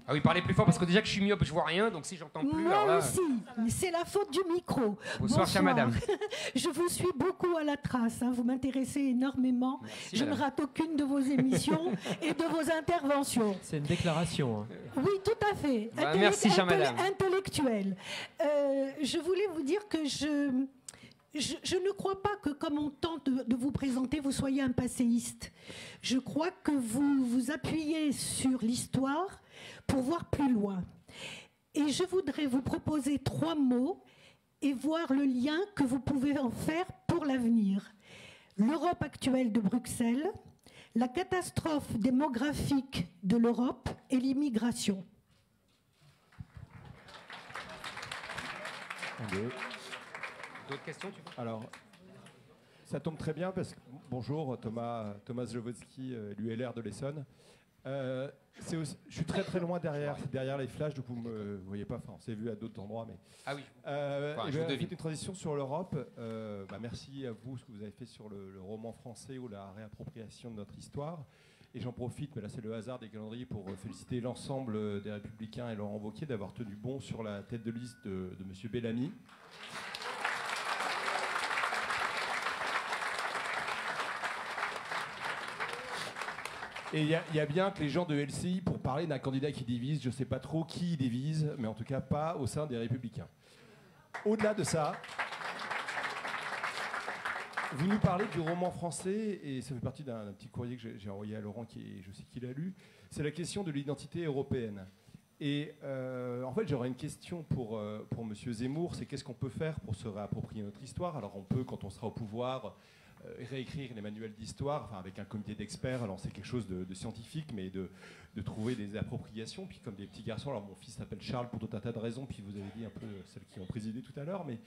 [SPEAKER 1] Ah oui, parlez plus fort parce que déjà que je suis myope, je vois rien, donc si j'entends plus,
[SPEAKER 8] Moi
[SPEAKER 1] alors là...
[SPEAKER 8] aussi, mais c'est la faute du micro.
[SPEAKER 1] Bonsoir, chère madame.
[SPEAKER 8] Je vous suis beaucoup à la trace, hein. Vous m'intéressez énormément.
[SPEAKER 1] Merci,
[SPEAKER 8] je
[SPEAKER 1] madame.
[SPEAKER 8] ne rate aucune de vos émissions et de vos interventions.
[SPEAKER 3] C'est une déclaration. Hein.
[SPEAKER 8] Oui, tout à fait.
[SPEAKER 1] Bah, merci, chère madame.
[SPEAKER 8] Intellectuel. Je voulais vous dire que je ne crois pas que, comme on tente de vous présenter, vous soyez un passéiste. Je crois que vous vous appuyez sur l'histoire pour voir plus loin. Et je voudrais vous proposer 3 mots et voir le lien que vous pouvez en faire pour l'avenir. L'Europe actuelle de Bruxelles, la catastrophe démographique de l'Europe et l'immigration.
[SPEAKER 1] D'autres questions, tu veux?
[SPEAKER 9] Alors, ça tombe très bien parce que, bonjour, Thomas Jowotski, l'ULR de l'Essonne. Je suis très très loin derrière les flashs, donc vous ne me voyez pas, enfin on s'est vu à d'autres endroits. Mais,
[SPEAKER 1] ah oui,
[SPEAKER 9] je vais faire une transition sur l'Europe. Merci à vous, ce que vous avez fait sur le roman français ou la réappropriation de notre histoire. Et j'en profite, mais là c'est le hasard des calendriers, pour féliciter l'ensemble des Républicains et Laurent Wauquiez d'avoir tenu bon sur la tête de liste de M. Bellamy. Et il y a bien que les gens de LCI, pour parler d'un candidat qui divise, je ne sais pas trop qui divise, mais en tout cas pas au sein des Républicains. Au-delà de ça, vous nous parlez du roman français, et ça fait partie d'un petit courrier que j'ai envoyé à Laurent, je sais qu'il a lu. C'est la question de l'identité européenne. Et en fait, j'aurais une question pour M. Zemmour, c'est qu'est-ce qu'on peut faire pour se réapproprier notre histoire? Alors on peut, quand on sera au pouvoir, réécrire les manuels d'histoire, enfin, avec un comité d'experts, lancer quelque chose de scientifique, mais de trouver des appropriations. Puis comme des petits garçons, alors mon fils s'appelle Charles pour tout un tas de raisons, puis vous avez dit un peu celles qui ont présidé tout à l'heure, mais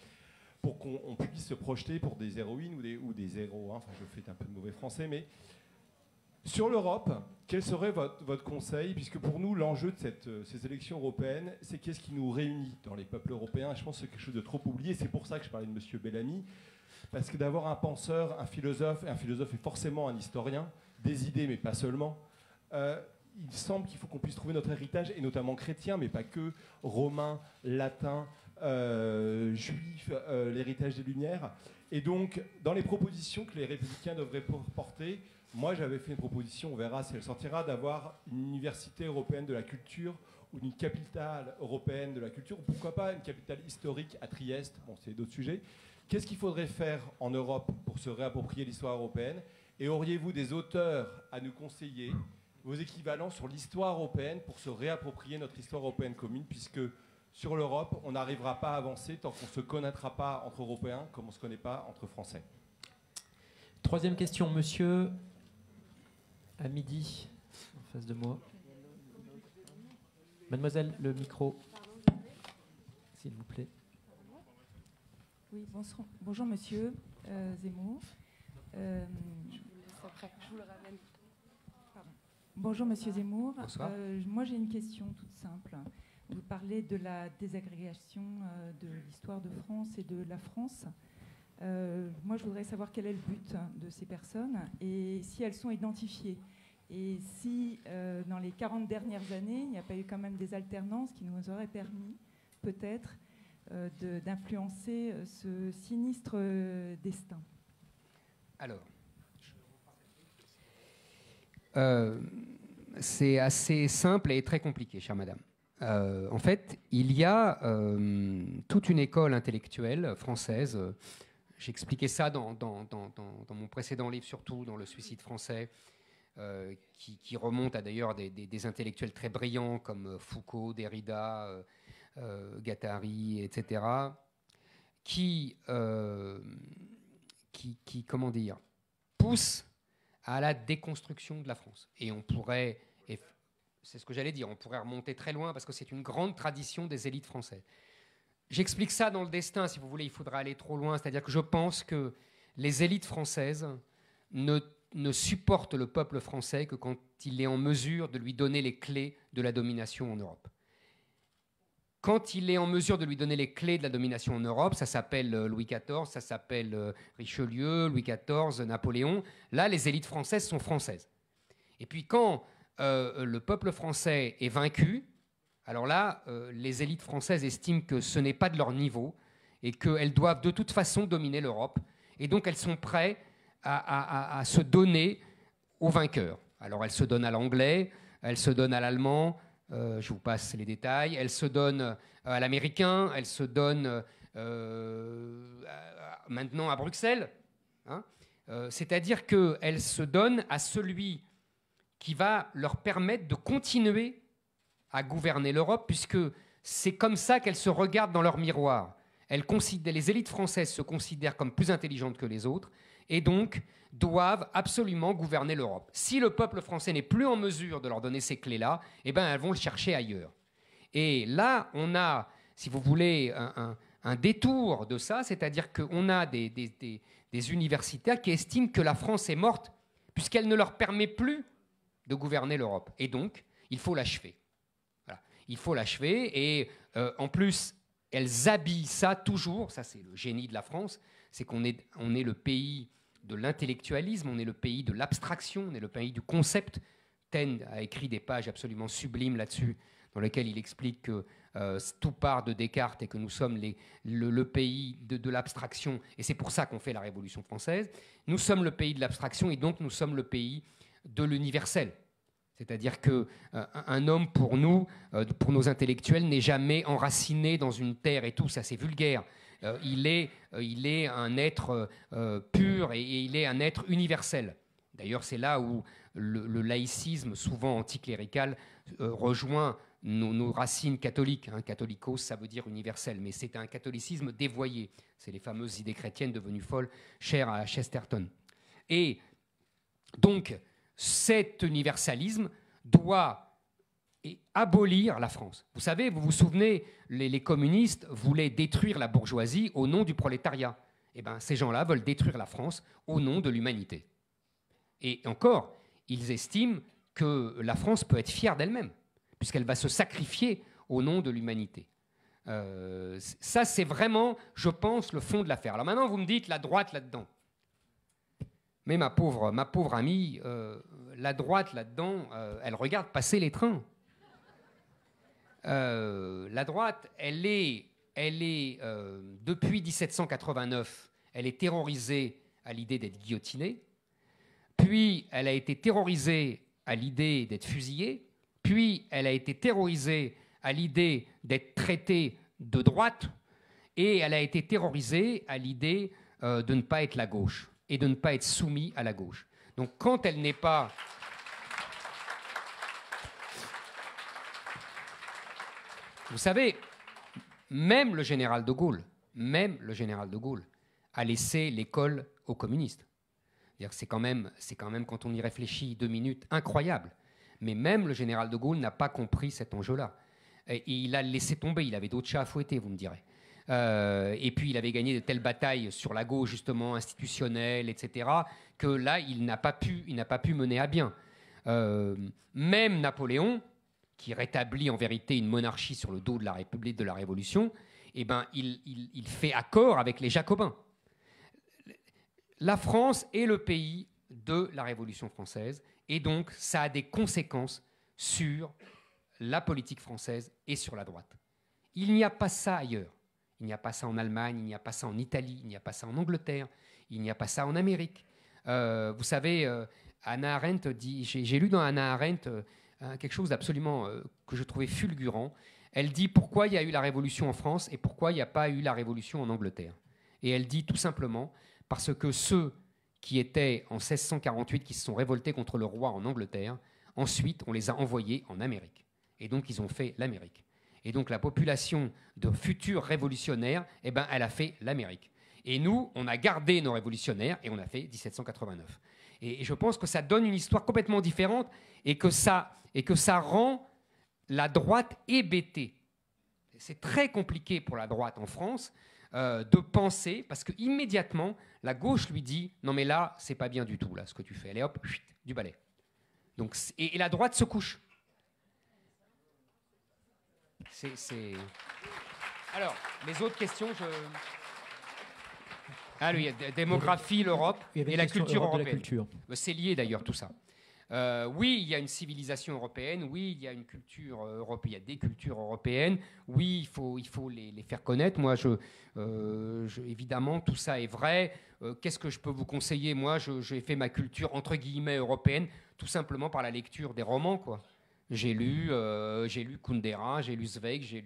[SPEAKER 9] pour qu'on puisse se projeter pour des héroïnes ou des héros, hein. Enfin je fais un peu de mauvais français, mais sur l'Europe, quel serait votre conseil? Puisque pour nous, l'enjeu de ces élections européennes, c'est qu'est-ce qui nous réunit dans les peuples européens. Je pense que c'est quelque chose de trop oublié. C'est pour ça que je parlais de M. Bellamy. Parce que d'avoir un penseur, un philosophe est forcément un historien, des idées, mais pas seulement, il semble qu'il faut qu'on puisse trouver notre héritage, et notamment chrétien, mais pas que, romain, latin, juif, l'héritage des Lumières. Et donc, dans les propositions que les Républicains devraient porter, moi, j'avais fait une proposition, on verra si elle sortira, d'avoir une université européenne de la culture ou une capitale européenne de la culture, ou pourquoi pas une capitale historique à Trieste. Bon, c'est d'autres sujets. Qu'est-ce qu'il faudrait faire en Europe pour se réapproprier l'histoire européenne? Et auriez-vous des auteurs à nous conseiller, vos équivalents sur l'histoire européenne pour se réapproprier notre histoire européenne commune, puisque sur l'Europe, on n'arrivera pas à avancer tant qu'on ne se connaîtra pas entre Européens comme on ne se connaît pas entre Français.
[SPEAKER 3] Troisième question, monsieur, à midi, en face de moi. Mademoiselle, le micro, s'il vous plaît.
[SPEAKER 10] Oui, bonjour monsieur Zemmour.
[SPEAKER 6] Je vous le ramène.
[SPEAKER 10] Pardon. Bonjour monsieur Zemmour.
[SPEAKER 1] Bonsoir.
[SPEAKER 10] Moi j'ai une question toute simple. Vous parlez de la désagrégation de l'histoire de France et de la France. Moi je voudrais savoir quel est le but de ces personnes et si elles sont identifiées. Et si dans les 40 dernières années, il n'y a pas eu quand même des alternances qui nous auraient permis peut-être d'influencer ce sinistre destin.
[SPEAKER 1] Alors, c'est assez simple et très compliqué, chère madame. En fait, il y a toute une école intellectuelle française. J'expliquais ça dans mon précédent livre, surtout dans Le suicide français, qui remonte à d'ailleurs des intellectuels très brillants comme Foucault, Derrida, Guattari, etc., qui comment dire, poussent à la déconstruction de la France. Et on pourrait, et c'est ce que j'allais dire, on pourrait remonter très loin parce que c'est une grande tradition des élites françaises. J'explique ça dans Le Destin, si vous voulez, il faudra aller trop loin. C'est-à-dire que je pense que les élites françaises ne supportent le peuple français que quand il est en mesure de lui donner les clés de la domination en Europe. Quand il est en mesure de lui donner les clés de la domination en Europe, ça s'appelle Louis XIV, ça s'appelle Richelieu, Louis XIV, Napoléon, là, les élites françaises sont françaises. Et puis quand le peuple français est vaincu, alors là, les élites françaises estiment que ce n'est pas de leur niveau et qu'elles doivent de toute façon dominer l'Europe. Et donc, elles sont prêtes à se donner aux vainqueurs. Alors, elles se donnent à l'anglais, elles se donnent à l'allemand, je vous passe les détails, elles se donnent à l'américain, elles se donnent maintenant à Bruxelles. Hein, c'est-à-dire qu'elles se donnent à celui qui va leur permettre de continuer à gouverner l'Europe, puisque c'est comme ça qu'elles se regardent dans leur miroir. Les élites françaises se considèrent comme plus intelligentes que les autres, et donc doivent absolument gouverner l'Europe. Si le peuple français n'est plus en mesure de leur donner ces clés-là, eh ben, elles vont le chercher ailleurs. Et là, on a, si vous voulez, un détour de ça, c'est-à-dire qu'on a des universitaires qui estiment que la France est morte, puisqu'elle ne leur permet plus de gouverner l'Europe. Et donc, il faut l'achever. Voilà. Il faut l'achever, et en plus, elles habillent ça toujours, ça c'est le génie de la France, c'est qu'on est le pays de l'intellectualisme, on est le pays de l'abstraction, on est le pays du concept. Taine a écrit des pages absolument sublimes là-dessus, dans lesquelles il explique que tout part de Descartes et que nous sommes le pays de l'abstraction. Et c'est pour ça qu'on fait la Révolution française. Nous sommes le pays de l'abstraction et donc nous sommes le pays de l'universel. C'est-à-dire qu'un homme, pour nous, pour nos intellectuels, n'est jamais enraciné dans une terre et tout, ça c'est vulgaire. Il est un être pur et il est un être universel. D'ailleurs, c'est là où le laïcisme, souvent anticlérical, rejoint nos racines catholiques. Hein. Catholicos, ça veut dire universel, mais c'est un catholicisme dévoyé. C'est les fameuses idées chrétiennes devenues folles, chères à Chesterton. Et donc, cet universalisme doit abolir la France. Vous savez, vous vous souvenez, les communistes voulaient détruire la bourgeoisie au nom du prolétariat. Eh bien, ces gens-là veulent détruire la France au nom de l'humanité. Et encore, ils estiment que la France peut être fière d'elle-même, puisqu'elle va se sacrifier au nom de l'humanité. Ça, c'est vraiment, je pense, le fond de l'affaire. Alors maintenant, vous me dites la droite là-dedans. Mais ma pauvre amie, la droite là-dedans, elle regarde passer les trains. La droite, elle est depuis 1789, elle est terrorisée à l'idée d'être guillotinée. Puis, elle a été terrorisée à l'idée d'être fusillée. Puis, elle a été terrorisée à l'idée d'être traitée de droite. Et elle a été terrorisée à l'idée de ne pas être la gauche et de ne pas être soumise à la gauche. Donc, quand elle n'est pas... Vous savez, même le général de Gaulle a laissé l'école aux communistes. C'est quand même, quand on y réfléchit 2 minutes, incroyable. Mais même le général de Gaulle n'a pas compris cet enjeu-là. Et il a laissé tomber, il avait d'autres chats à fouetter, vous me direz. Et puis il avait gagné de telles batailles sur la gauche, justement, institutionnelle, etc., que là, il n'a pas pu mener à bien. Même Napoléon, qui rétablit en vérité une monarchie sur le dos de la République, de la Révolution, eh ben, il fait accord avec les Jacobins. La France est le pays de la Révolution française, et donc ça a des conséquences sur la politique française et sur la droite. Il n'y a pas ça ailleurs. Il n'y a pas ça en Allemagne, il n'y a pas ça en Italie, il n'y a pas ça en Angleterre, il n'y a pas ça en Amérique. Vous savez, Hannah Arendt dit, j'ai lu dans Hannah Arendt quelque chose d'absolument que je trouvais fulgurant. Elle dit pourquoi il y a eu la Révolution en France et pourquoi il n'y a pas eu la Révolution en Angleterre. Et elle dit tout simplement parce que ceux qui étaient en 1648, qui se sont révoltés contre le roi en Angleterre, ensuite on les a envoyés en Amérique. Et donc ils ont fait l'Amérique. Et donc la population de futurs révolutionnaires, eh ben, elle a fait l'Amérique. Et nous, on a gardé nos révolutionnaires et on a fait 1789. Et je pense que ça donne une histoire complètement différente et que ça rend la droite hébétée. C'est très compliqué pour la droite en France de penser, parce qu'immédiatement, la gauche lui dit « Non mais là, c'est pas bien du tout, là, ce que tu fais. Allez hop, chut, du balai. » Donc, et la droite se couche. Alors, les autres questions, Ah, lui, il y a démographie, l'Europe et la culture européenne. C'est lié d'ailleurs tout ça. Oui, il y a une civilisation européenne. Oui, il y a une culture européenne. Il y a des cultures européennes. Oui, il faut les faire connaître. Moi, évidemment, tout ça est vrai. Qu'est-ce que je peux vous conseiller? Moi, j'ai fait ma culture entre guillemets européenne, tout simplement par la lecture des romans, quoi. J'ai lu Kundera, j'ai lu Zweig, j'ai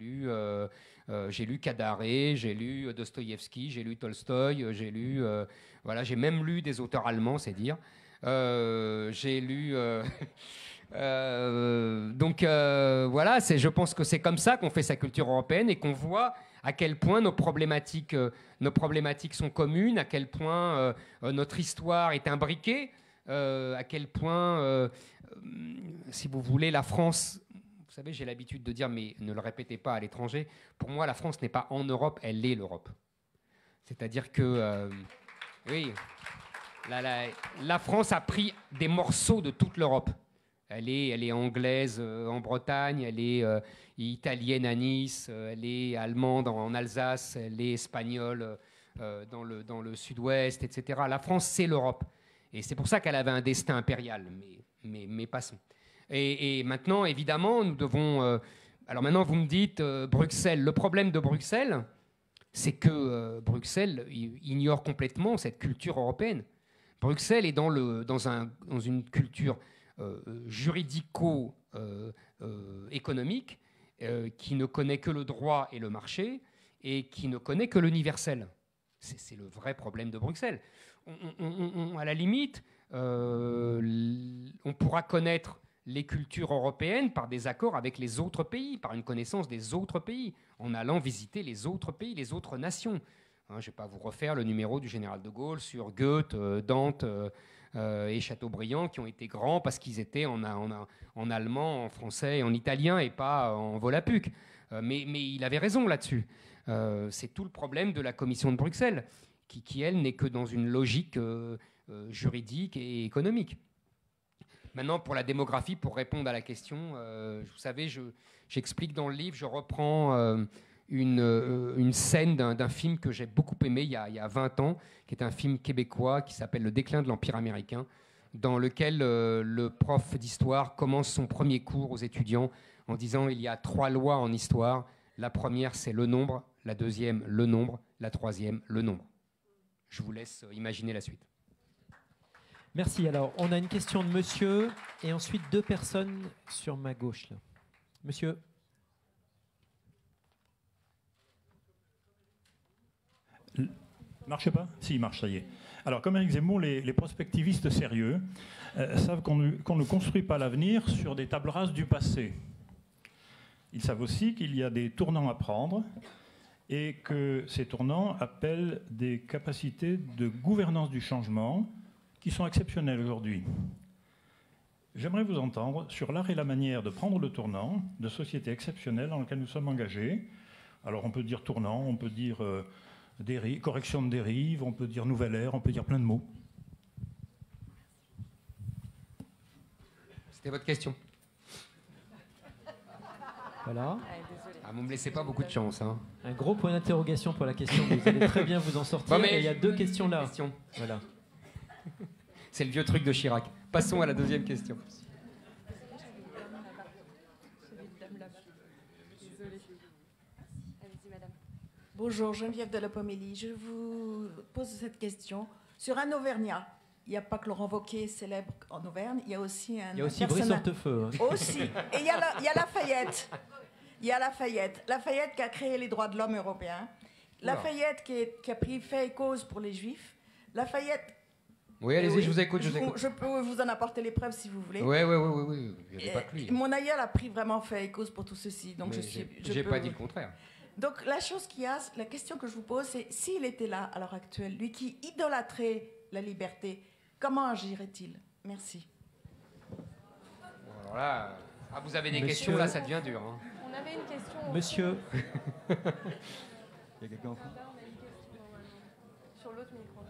[SPEAKER 1] lu Kadaré, j'ai lu Dostoïevski, j'ai lu Tolstoï, j'ai même lu des auteurs allemands, c'est dire. J'ai lu. Je pense que c'est comme ça qu'on fait sa culture européenne et qu'on voit à quel point nos problématiques sont communes, à quel point notre histoire est imbriquée, à quel point, si vous voulez, la France. Vous savez, j'ai l'habitude de dire, mais ne le répétez pas à l'étranger. Pour moi, la France n'est pas en Europe, elle est l'Europe. C'est-à-dire que, oui. La France a pris des morceaux de toute l'Europe. Elle est anglaise en Bretagne, elle est italienne à Nice, elle est allemande en Alsace, elle est espagnole dans le sud-ouest, etc. La France, c'est l'Europe. Et c'est pour ça qu'elle avait un destin impérial, mais passons. Et maintenant, évidemment, nous devons... alors maintenant, vous me dites, Bruxelles. Le problème de Bruxelles, c'est que Bruxelles ignore complètement cette culture européenne. Bruxelles est dans une culture juridico-économique qui ne connaît que le droit et le marché et qui ne connaît que l'universel. C'est le vrai problème de Bruxelles. À la limite, on pourra connaître les cultures européennes par des accords avec les autres pays, par une connaissance des autres pays, en allant visiter les autres pays, les autres nations. Hein, je ne vais pas vous refaire le numéro du général de Gaulle sur Goethe, Dante et Chateaubriand, qui ont été grands parce qu'ils étaient en allemand, en français et en italien, et pas en volapuc. Mais il avait raison là-dessus. C'est tout le problème de la Commission de Bruxelles, qui elle, n'est que dans une logique juridique et économique. Maintenant, pour la démographie, pour répondre à la question, vous savez, j'explique dans le livre, je reprends une scène d'un film que j'ai beaucoup aimé il y a 20 ans, qui est un film québécois qui s'appelle Le déclin de l'Empire américain, dans lequel le prof d'histoire commence son premier cours aux étudiants en disant il y a 3 lois en histoire. La première, c'est le nombre. La deuxième, le nombre. La troisième, le nombre. Je vous laisse imaginer la suite.
[SPEAKER 3] Merci. Alors, on a une question de monsieur et ensuite 2 personnes sur ma gauche. Là. Monsieur.
[SPEAKER 11] Marche pas? Si, il marche, ça y est. Alors, comme Éric Zemmour, les prospectivistes sérieux savent qu'on ne construit pas l'avenir sur des tables rases du passé. Ils savent aussi qu'il y a des tournants à prendre et que ces tournants appellent des capacités de gouvernance du changement qui sont exceptionnelles aujourd'hui. J'aimerais vous entendre sur l'art et la manière de prendre le tournant de sociétés exceptionnelles dans lesquelles nous sommes engagés. Alors on peut dire tournant, on peut dire correction de dérive, on peut dire nouvelle ère, on peut dire plein de mots.
[SPEAKER 1] C'était votre question.
[SPEAKER 3] Voilà.
[SPEAKER 1] Ah, vous ne me laissez pas beaucoup de chance. Hein.
[SPEAKER 3] Un gros point d'interrogation pour la question, mais vous allez très bien vous en sortir.
[SPEAKER 1] Bon,
[SPEAKER 3] et il y a 2 questions là. Voilà.
[SPEAKER 1] C'est le vieux truc de Chirac. Passons à la deuxième question.
[SPEAKER 12] Bonjour, Geneviève de la Pomélie. Je vous pose cette question. Sur un Auvergnat, il n'y a pas que Laurent Wauquiez célèbre en Auvergne, il y a aussi un...
[SPEAKER 3] Il y a aussi Brice Hortefeux. Hein.
[SPEAKER 12] Aussi. Et il y a Lafayette. Il y a Lafayette qui a créé les droits de l'homme européens. Lafayette qui a pris fait et cause pour les Juifs. Lafayette...
[SPEAKER 1] Oui, allez-y, je vous écoute.
[SPEAKER 12] Je peux vous en apporter les preuves si vous voulez.
[SPEAKER 1] Oui. Il n'y avait pas que lui.
[SPEAKER 12] Mon aïeul a pris vraiment fait et cause pour tout ceci. Donc
[SPEAKER 1] je n'ai pas dit le contraire.
[SPEAKER 12] Donc la question que je vous pose, c'est s'il était là à l'heure actuelle, lui qui idolâtrait la liberté, comment agirait-il? Merci.
[SPEAKER 1] Alors là, vous avez des questions, là ça devient dur. Hein.
[SPEAKER 6] On avait une question.
[SPEAKER 3] Monsieur.
[SPEAKER 9] Il y a quelqu'un en
[SPEAKER 6] sur l'autre micro.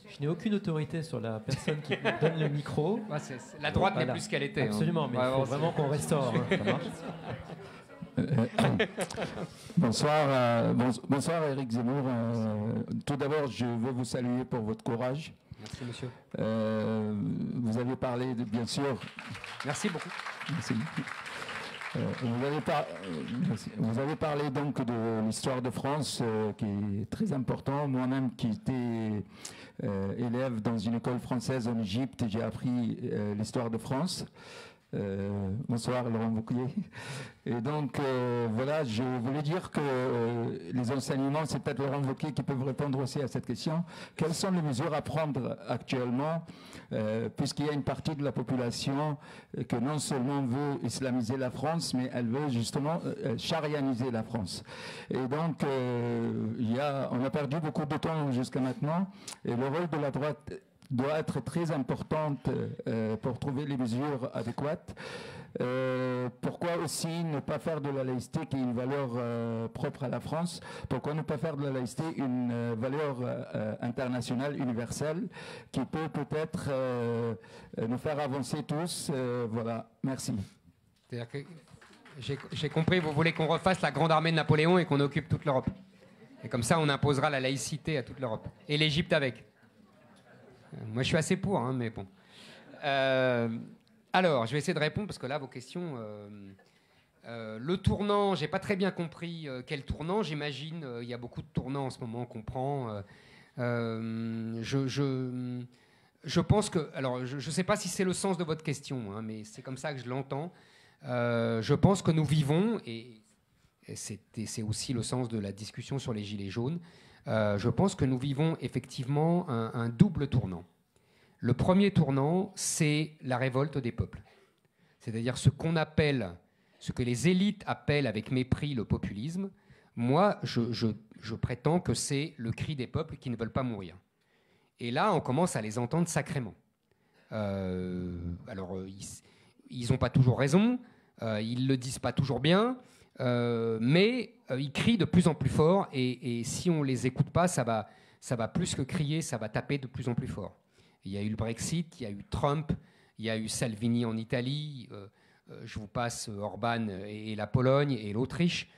[SPEAKER 3] Je n'ai aucune autorité sur la personne qui donne le micro.
[SPEAKER 1] La droite n'est plus ce qu'elle était.
[SPEAKER 3] Absolument, mais il faut vraiment qu'on restaure. Hein, ça marche.
[SPEAKER 13] Bonsoir Éric Zemmour. Tout d'abord, je veux vous saluer pour votre courage.
[SPEAKER 1] Merci, monsieur.
[SPEAKER 13] Vous avez parlé, bien sûr...
[SPEAKER 1] Merci beaucoup.
[SPEAKER 13] Merci. Vous avez parlé donc de l'histoire de France, qui est très important. Moi-même, qui étais élève dans une école française en Égypte, j'ai appris l'histoire de France. Bonsoir Laurent Wauquiez. Et donc voilà, je voulais dire que les enseignements, c'est peut-être Laurent Wauquiez qui peut vous répondre aussi à cette question. Quelles sont les mesures à prendre actuellement, puisqu'il y a une partie de la population que non seulement veut islamiser la France, mais elle veut justement charianiser la France. Et donc on a perdu beaucoup de temps jusqu'à maintenant, et le rôle de la droite doit être très importante pour trouver les mesures adéquates. Pourquoi aussi ne pas faire de la laïcité, qui est une valeur propre à la France, pourquoi ne pas faire de la laïcité une valeur internationale, universelle, qui peut peut-être nous faire avancer tous. Voilà, merci.
[SPEAKER 1] C'est-à-dire que j'ai compris, vous voulez qu'on refasse la grande armée de Napoléon et qu'on occupe toute l'Europe. Et comme ça, on imposera la laïcité à toute l'Europe. Et l'Égypte avec. Moi, je suis assez pour, hein, mais bon. Alors, je vais essayer de répondre, parce que là, vos questions... le tournant, j'ai pas très bien compris quel tournant. J'imagine, il y a beaucoup de tournants en ce moment qu'on prend. Je pense que... Alors, je ne sais pas si c'est le sens de votre question, hein, mais c'est comme ça que je l'entends. Je pense que nous vivons, et c'est aussi le sens de la discussion sur les Gilets jaunes, je pense que nous vivons effectivement un double tournant. Le premier tournant, c'est la révolte des peuples. C'est-à-dire ce que les élites appellent avec mépris le populisme. Moi, je prétends que c'est le cri des peuples qui ne veulent pas mourir. Et là, on commence à les entendre sacrément. Alors, ils n'ont pas toujours raison, ils ne le disent pas toujours bien, mais ils crient de plus en plus fort, et si on ne les écoute pas, ça va plus que crier, ça va taper de plus en plus fort. Il y a eu le Brexit, il y a eu Trump, il y a eu Salvini en Italie, je vous passe Orban et la Pologne et l'Autriche.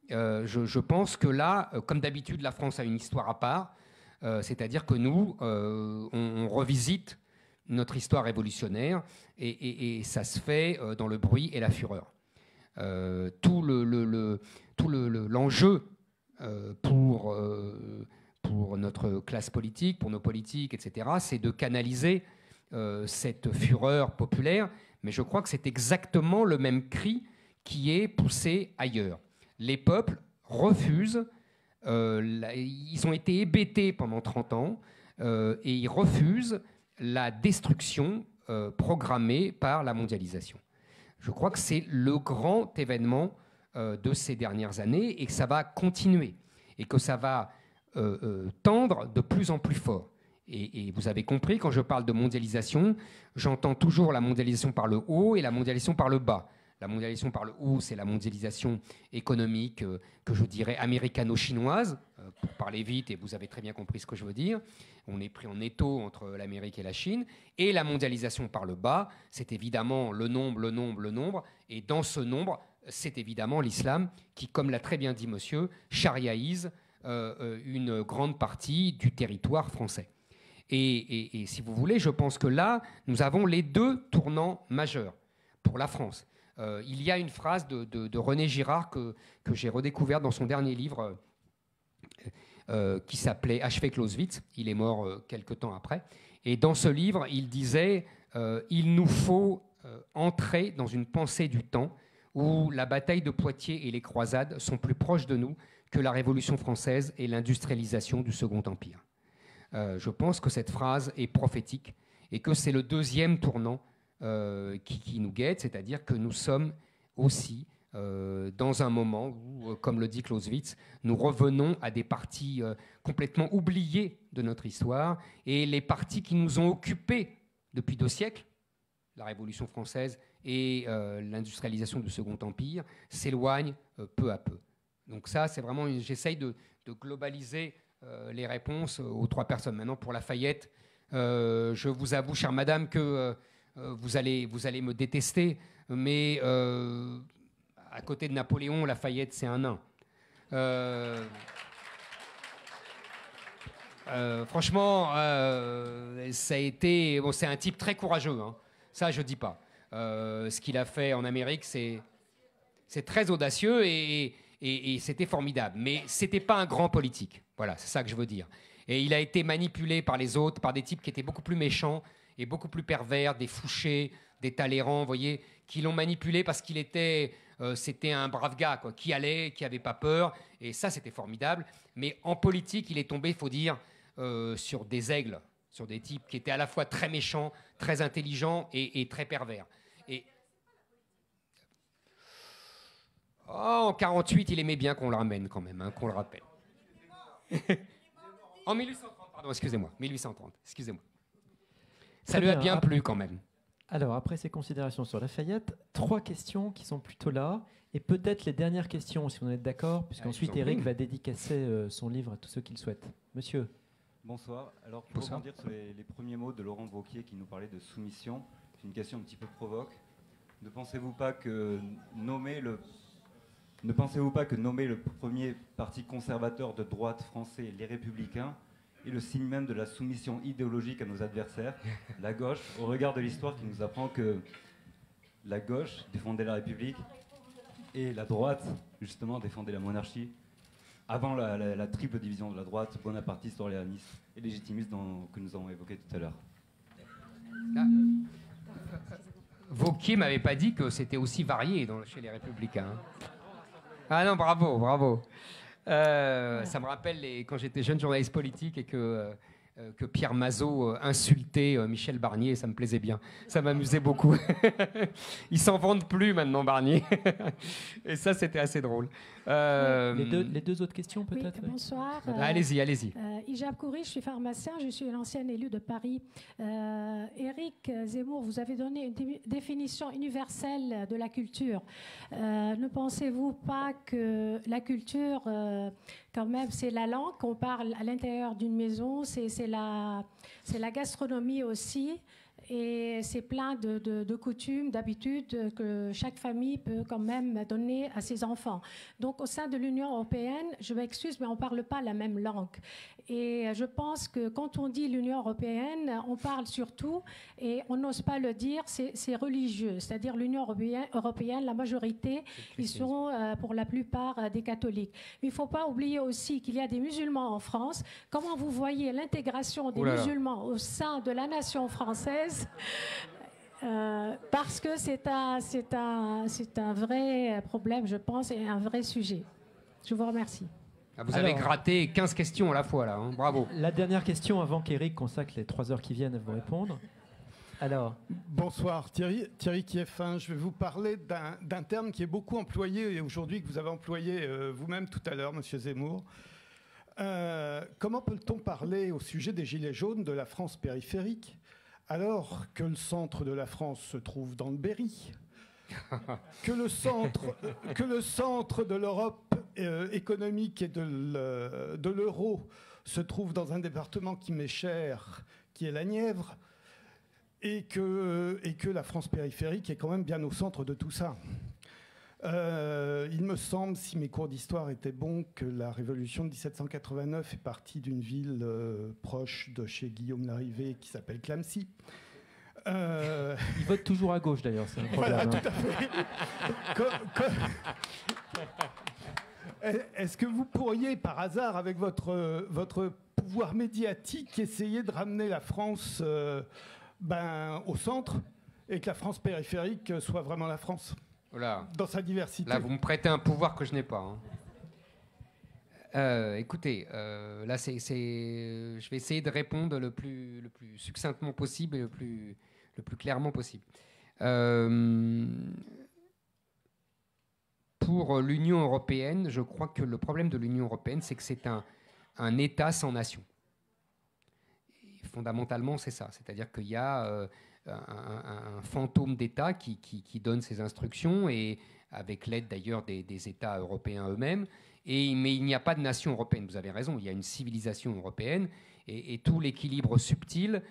[SPEAKER 1] Je pense que là, comme d'habitude, la France a une histoire à part, c'est-à-dire que nous, on revisite notre histoire révolutionnaire, et ça se fait dans le bruit et la fureur. Tout l'enjeu pour notre classe politique, pour nos politiques, etc., c'est de canaliser cette fureur populaire, mais je crois que c'est exactement le même cri qui est poussé ailleurs. Les peuples refusent, ils ont été hébétés pendant 30 ans, et ils refusent la destruction programmée par la mondialisation. Je crois que c'est le grand événement de ces dernières années, et que ça va continuer, et que ça va tendre de plus en plus fort. Et vous avez compris, quand je parle de mondialisation, j'entends toujours la mondialisation par le haut et la mondialisation par le bas. La mondialisation par le haut, c'est la mondialisation économique que je dirais américano-chinoise, pour parler vite, et vous avez très bien compris ce que je veux dire. On est pris en étau entre l'Amérique et la Chine. Et la mondialisation par le bas, c'est évidemment le nombre. Et dans ce nombre, c'est évidemment l'islam qui, comme l'a très bien dit monsieur, chariaïse une grande partie du territoire français. Et si vous voulez, je pense que là, nous avons les deux tournants majeurs pour la France. Il y a une phrase de René Girard que j'ai redécouverte dans son dernier livre qui s'appelait Achever Clausewitz. Il est mort quelque temps après. Et dans ce livre, il disait il nous faut entrer dans une pensée du temps où la bataille de Poitiers et les croisades sont plus proches de nous que la Révolution française et l'industrialisation du Second Empire. Je pense que cette phrase est prophétique et que c'est le deuxième tournant qui nous guette, c'est-à-dire que nous sommes aussi dans un moment où, comme le dit Clausewitz, nous revenons à des parties complètement oubliées de notre histoire, et les parties qui nous ont occupés depuis 2 siècles, la Révolution française et l'industrialisation du Second Empire, s'éloignent peu à peu. Donc ça, c'est vraiment, j'essaye de globaliser les réponses aux 3 personnes. Maintenant, pour Lafayette, je vous avoue, chère madame, que vous allez me détester, mais à côté de Napoléon, Lafayette, c'est un nain. Franchement, ça a été... Bon, c'est un type très courageux, hein. Ça, je ne dis pas. Ce qu'il a fait en Amérique, c'est très audacieux, et c'était formidable. Mais ce n'était pas un grand politique. Voilà, c'est ça que je veux dire. Et il a été manipulé par les autres, par des types qui étaient beaucoup plus méchants et beaucoup plus pervers, des Fouché, des Talleyrand, vous voyez, qui l'ont manipulé parce qu'il était... c'était un brave gars, quoi, qui allait, qui n'avait pas peur. Et ça, c'était formidable. Mais en politique, il est tombé, il faut dire, sur des aigles, sur des types qui étaient à la fois très méchants, très intelligents et très pervers. Et... Oh, en 48, il aimait bien qu'on le ramène quand même, hein, qu'on le rappelle. En 1830, pardon, excusez-moi. 1830, excusez-moi. Ça lui a bien plu quand même.
[SPEAKER 3] Alors, après ces considérations sur Lafayette, 3 questions qui sont plutôt là, et peut-être les dernières questions, si vous êtes d'accord, puisqu'ensuite Eric va dédicacer son livre à tous ceux qui le souhaitent. Monsieur.
[SPEAKER 14] Bonsoir. Alors, pour rebondir sur les premiers mots de Laurent Wauquiez qui nous parlait de soumission, c'est une question un petit peu provoque. Ne pensez-vous pas que nommer le premier parti conservateur de droite français, les Républicains, est le signe même de la soumission idéologique à nos adversaires, la gauche, au regard de l'histoire qui nous apprend que la gauche défendait la République et la droite, justement, défendait la monarchie, avant la triple division de la droite, bonapartiste, orléaniste et légitimiste que nous avons évoqué tout à l'heure.
[SPEAKER 1] Wauquiez m'avait pas dit que c'était aussi varié chez les Républicains. Ah non, bravo, bravo. Ça me rappelle quand j'étais jeune journaliste politique et que Pierre Mazot insultait Michel Barnier, ça me plaisait bien. Ça m'amusait beaucoup. Ils s'en vendent plus maintenant, Barnier. Et ça, c'était assez drôle.
[SPEAKER 3] Les deux autres questions, peut-être.
[SPEAKER 15] Oui, bonsoir.
[SPEAKER 1] Allez-y, allez-y.
[SPEAKER 15] Hijab Kouri, je suis pharmacien, je suis l'ancienne élue de Paris. Éric Zemmour, vous avez donné une définition universelle de la culture. Ne pensez-vous pas que la culture, quand même, c'est la langue qu'on parle à l'intérieur d'une maison, c'est la gastronomie aussi. Et c'est plein de coutumes, d'habitudes que chaque famille peut quand même donner à ses enfants. Donc au sein de l'Union européenne, je m'excuse, mais on ne parle pas la même langue. Et je pense que quand on dit l'Union européenne, on parle surtout, et on n'ose pas le dire, c'est religieux. C'est-à-dire l'Union européenne, la majorité, ils sont pour la plupart des catholiques. Mais il ne faut pas oublier aussi qu'il y a des musulmans en France. Comment vous voyez l'intégration des musulmans au sein de la nation française? Parce que c'est un vrai problème, je pense, et un vrai sujet. Je vous remercie.
[SPEAKER 1] Vous avez gratté 15 questions à la fois, là. Hein. Bravo.
[SPEAKER 3] La dernière question, avant qu'Éric consacre les 3 heures qui viennent à vous répondre. Alors.
[SPEAKER 16] Bonsoir, Thierry Kieffin. Je vais vous parler d'un terme qui est beaucoup employé aujourd'hui, que vous avez employé vous-même tout à l'heure, Monsieur Zemmour. Comment peut-on parler au sujet des Gilets jaunes de la France périphérique alors que le centre de la France se trouve dans le Berry, que le centre de l'Europe économique et de l'euro se trouve dans un département qui m'est cher, qui est la Nièvre, et que la France périphérique est quand même bien au centre de tout ça. Il me semble, si mes cours d'histoire étaient bons, que la révolution de 1789 est partie d'une ville proche de chez Guillaume Larrivé qui s'appelle Clamecy.
[SPEAKER 3] Il vote toujours à gauche d'ailleurs, c'est un problème.
[SPEAKER 16] Voilà, tout à fait. Est-ce que vous pourriez, par hasard, avec votre pouvoir médiatique, essayer de ramener la France au centre et que la France périphérique soit vraiment la France ?
[SPEAKER 1] Voilà.
[SPEAKER 16] Dans sa diversité.
[SPEAKER 1] Là, vous me prêtez un pouvoir que je n'ai pas. Hein. Écoutez, là, je vais essayer de répondre le plus succinctement possible et le plus clairement possible. Pour l'Union européenne, je crois que le problème de l'Union européenne, c'est que c'est un État sans nation. Et fondamentalement, c'est ça. C'est-à-dire qu'il y a un fantôme d'État qui donne ses instructions, et avec l'aide d'ailleurs des États européens eux-mêmes. Mais il n'y a pas de nation européenne, vous avez raison, il y a une civilisation européenne, et tout l'équilibre subtil,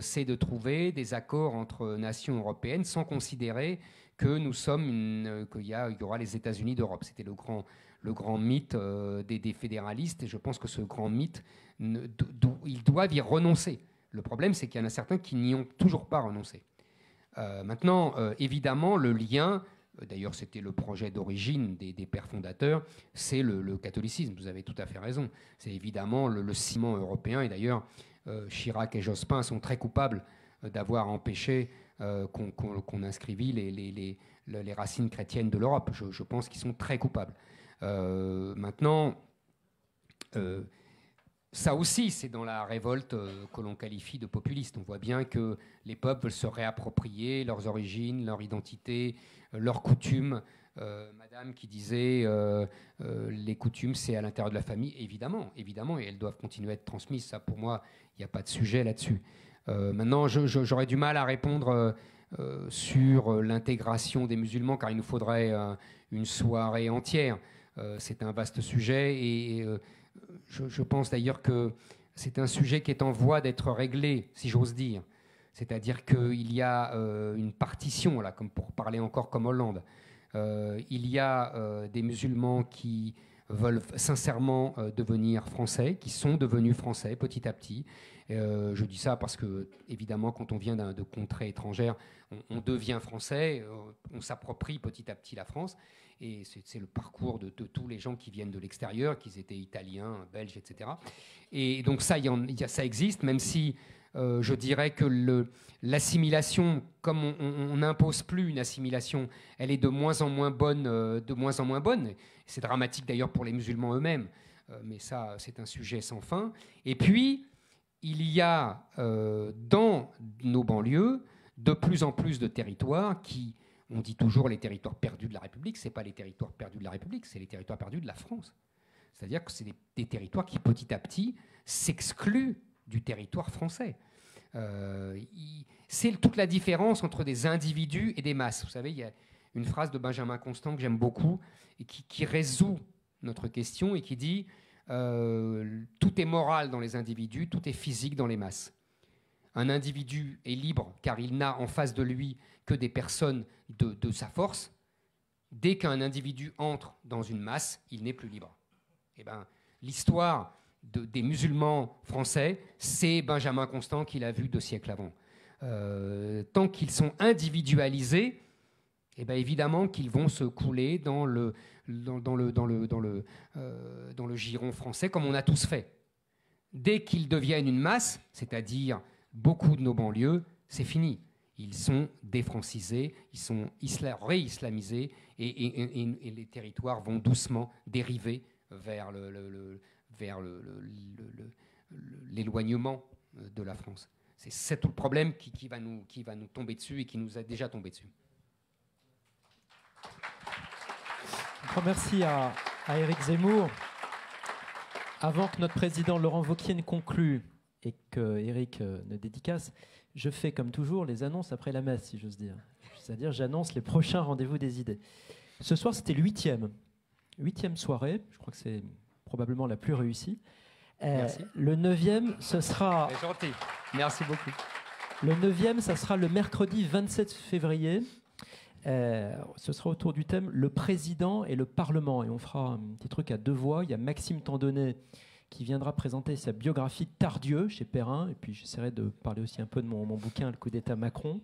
[SPEAKER 1] c'est de trouver des accords entre nations européennes sans considérer que nous sommes qu'il y aura les États-Unis d'Europe. C'était le grand mythe des fédéralistes, et je pense que ce grand mythe, ils doivent y renoncer. Le problème, c'est qu'il y en a certains qui n'y ont toujours pas renoncé. Maintenant, évidemment, le lien, d'ailleurs c'était le projet d'origine des pères fondateurs, c'est le catholicisme, vous avez tout à fait raison. C'est évidemment le ciment européen, et d'ailleurs Chirac et Jospin sont très coupables d'avoir empêché qu'on inscrivit les racines chrétiennes de l'Europe. Je pense qu'ils sont très coupables. Maintenant... ça aussi, c'est dans la révolte que l'on qualifie de populiste. On voit bien que les peuples veulent se réapproprier leurs origines, leur identité, leurs coutumes. Madame qui disait les coutumes, c'est à l'intérieur de la famille. Évidemment, et elles doivent continuer à être transmises. Ça, pour moi, il n'y a pas de sujet là-dessus. Maintenant, j'aurais du mal à répondre sur l'intégration des musulmans, car il nous faudrait une soirée entière. C'est un vaste sujet, et je pense d'ailleurs que c'est un sujet qui est en voie d'être réglé, si j'ose dire. C'est-à-dire qu'il y a une partition, là, comme pour parler encore comme Hollande. Il y a des musulmans qui veulent sincèrement devenir français, qui sont devenus français petit à petit. Je dis ça parce que, évidemment, quand on vient de contrées étrangères, on devient français, on s'approprie petit à petit la France. Et c'est le parcours de tous les gens qui viennent de l'extérieur, qu'ils étaient italiens, belges, etc. Et donc ça existe, même si je dirais que l'assimilation, comme on n'impose plus une assimilation, elle est de moins en moins bonne. C'est dramatique d'ailleurs pour les musulmans eux-mêmes, mais ça, c'est un sujet sans fin. Et puis, il y a dans nos banlieues de plus en plus de territoires qui, on dit toujours les territoires perdus de la République, ce n'est pas les territoires perdus de la République, c'est les territoires perdus de la France. C'est-à-dire que c'est des territoires qui, petit à petit, s'excluent du territoire français. C'est toute la différence entre des individus et des masses. Vous savez, il y a une phrase de Benjamin Constant que j'aime beaucoup et qui résout notre question et qui dit tout est moral dans les individus, tout est physique dans les masses. Un individu est libre car il n'a en face de lui que des personnes de sa force. Dès qu'un individu entre dans une masse, il n'est plus libre. Eh ben, l'histoire des musulmans français, c'est Benjamin Constant qui l'a vu 2 siècles avant. Tant qu'ils sont individualisés, eh ben, évidemment qu'ils vont se couler dans le giron français, comme on a tous fait. Dès qu'ils deviennent une masse, c'est-à-dire beaucoup de nos banlieues, c'est fini. Ils sont défrancisés, ils sont réislamisés, et les territoires vont doucement dériver vers l'éloignement de la France. C'est tout le problème qui va nous tomber dessus et qui nous a déjà tombé dessus.
[SPEAKER 3] Un grand merci à Éric Zemmour. Avant que notre président Laurent Wauquiez ne conclue et que Éric ne dédicace, je fais comme toujours les annonces après la messe, si j'ose dire. C'est-à-dire j'annonce les prochains rendez-vous des idées. Ce soir, c'était le 8e soirée. Je crois que c'est probablement la plus réussie. Le 9e, ce sera...
[SPEAKER 1] C'est gentil. Merci beaucoup.
[SPEAKER 3] Le 9e, ça sera le mercredi 27 février. Ce sera autour du thème « Le président et le Parlement ». Et on fera un petit truc à 2 voix. Il y a Maxime Tandonnet qui viendra présenter sa biographie Tardieu chez Perrin. Et puis j'essaierai de parler aussi un peu de mon bouquin « Le coup d'État Macron ».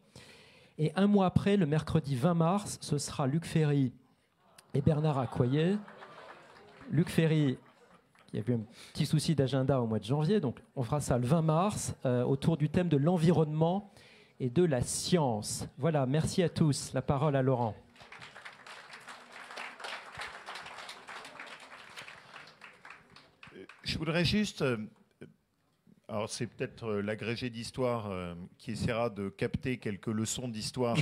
[SPEAKER 3] Et un mois après, le mercredi 20 mars, ce sera Luc Ferry et Bernard Accoyer. Luc Ferry, qui a eu un petit souci d'agenda au mois de janvier, donc on fera ça le 20 mars, autour du thème de l'environnement et de la science. Voilà, merci à tous. La parole à Laurent.
[SPEAKER 2] Je voudrais juste... alors c'est peut-être l'agrégé d'histoire qui essaiera de capter quelques leçons d'histoire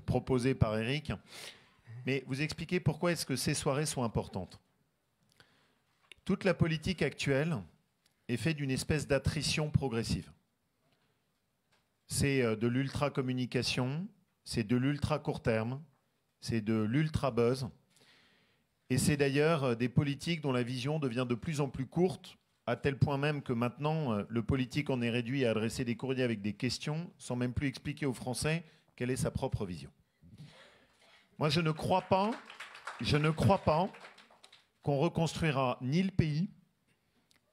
[SPEAKER 2] proposées par Éric. Mais vous expliquez pourquoi est-ce que ces soirées sont importantes. Toute la politique actuelle est faite d'une espèce d'attrition progressive. C'est de l'ultra-communication, c'est de l'ultra-court terme, c'est de l'ultra-buzz. Et c'est d'ailleurs des politiques dont la vision devient de plus en plus courte, à tel point même que maintenant, le politique en est réduit à adresser des courriers avec des questions, sans même plus expliquer aux Français quelle est sa propre vision. Moi, je ne crois pas qu'on reconstruira ni le pays,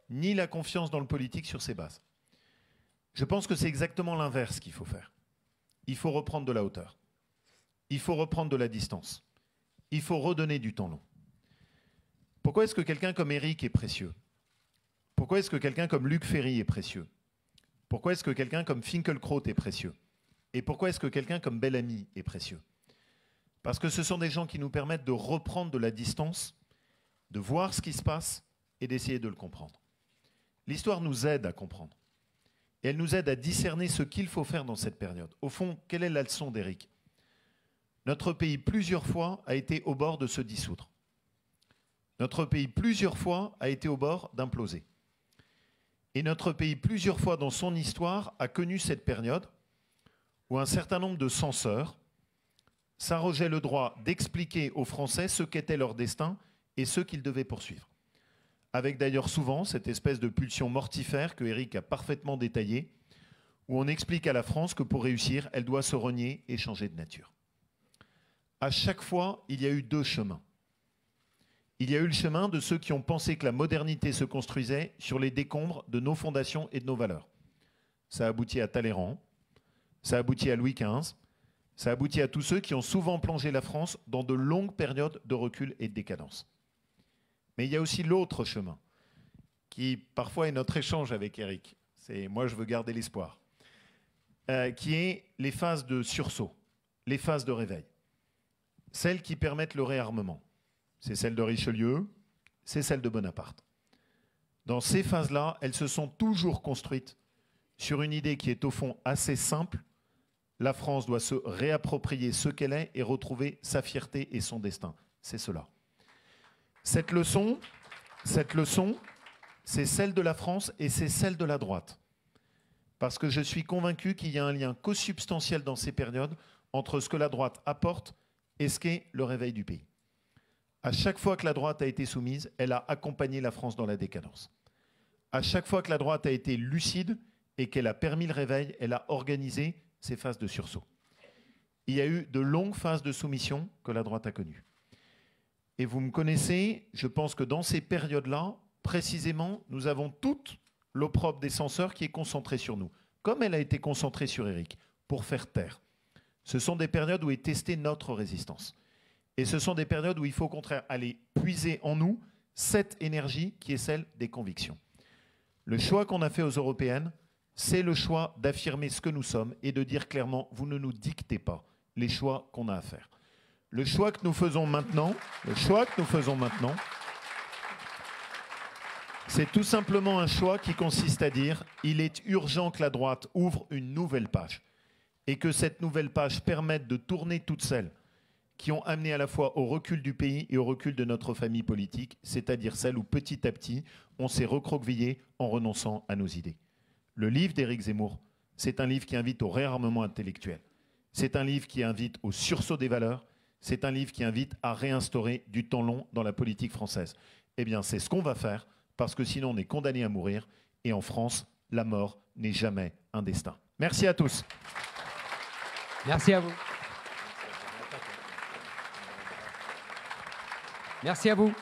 [SPEAKER 2] ni la confiance dans le politique sur ces bases. Je pense que c'est exactement l'inverse qu'il faut faire. Il faut reprendre de la hauteur. Il faut reprendre de la distance. Il faut redonner du temps long. Pourquoi est-ce que quelqu'un comme Éric est précieux ? Pourquoi est-ce que quelqu'un comme Luc Ferry est précieux ? Pourquoi est-ce que quelqu'un comme Finkielkraut est précieux ? Et pourquoi est-ce que quelqu'un comme Bellamy est précieux ? Parce que ce sont des gens qui nous permettent de reprendre de la distance, de voir ce qui se passe et d'essayer de le comprendre. L'histoire nous aide à comprendre. Et elle nous aide à discerner ce qu'il faut faire dans cette période. Au fond, quelle est la leçon d'Éric ? Notre pays, plusieurs fois, a été au bord de se dissoudre. Notre pays, plusieurs fois, a été au bord d'imploser. Et notre pays, plusieurs fois dans son histoire, a connu cette période où un certain nombre de censeurs s'arrogeaient le droit d'expliquer aux Français ce qu'était leur destin et ce qu'ils devaient poursuivre. Avec d'ailleurs souvent cette espèce de pulsion mortifère que Éric a parfaitement détaillée, où on explique à la France que pour réussir, elle doit se renier et changer de nature. À chaque fois, il y a eu 2 chemins. Il y a eu le chemin de ceux qui ont pensé que la modernité se construisait sur les décombres de nos fondations et de nos valeurs. Ça a abouti à Talleyrand, ça a abouti à Louis XV, ça a abouti à tous ceux qui ont souvent plongé la France dans de longues périodes de recul et de décadence. Mais il y a aussi l'autre chemin, qui parfois est notre échange avec Éric. C'est « moi, je veux garder l'espoir ». qui est les phases de sursaut, les phases de réveil. Celles qui permettent le réarmement. C'est celle de Richelieu, c'est celle de Bonaparte. Dans ces phases-là, elles se sont toujours construites sur une idée qui est au fond assez simple. La France doit se réapproprier ce qu'elle est et retrouver sa fierté et son destin. C'est cela. Cette leçon, c'est celle de la France et c'est celle de la droite. Parce que je suis convaincu qu'il y a un lien consubstantiel dans ces périodes entre ce que la droite apporte et ce qu'est le réveil du pays. À chaque fois que la droite a été soumise, elle a accompagné la France dans la décadence. À chaque fois que la droite a été lucide et qu'elle a permis le réveil, elle a organisé ces phases de sursaut. Il y a eu de longues phases de soumission que la droite a connues. Et vous me connaissez, je pense que dans ces périodes-là, précisément, nous avons toute l'opprobre des censeurs qui est concentrée sur nous, comme elle a été concentrée sur Éric, pour faire taire. Ce sont des périodes où est testée notre résistance. Et ce sont des périodes où il faut au contraire aller puiser en nous cette énergie qui est celle des convictions. Le choix qu'on a fait aux européennes, c'est le choix d'affirmer ce que nous sommes et de dire clairement, vous ne nous dictez pas les choix qu'on a à faire. Le choix que nous faisons maintenant, c'est tout simplement un choix qui consiste à dire, il est urgent que la droite ouvre une nouvelle page et que cette nouvelle page permette de tourner toutes celles qui ont amené à la fois au recul du pays et au recul de notre famille politique, c'est-à-dire celle où petit à petit, on s'est recroquevillé en renonçant à nos idées. Le livre d'Éric Zemmour, c'est un livre qui invite au réarmement intellectuel. C'est un livre qui invite au sursaut des valeurs. C'est un livre qui invite à réinstaurer du temps long dans la politique française. Eh bien, c'est ce qu'on va faire, parce que sinon on est condamné à mourir. Et en France, la mort n'est jamais un destin. Merci à tous.
[SPEAKER 1] Merci à vous. Merci à vous.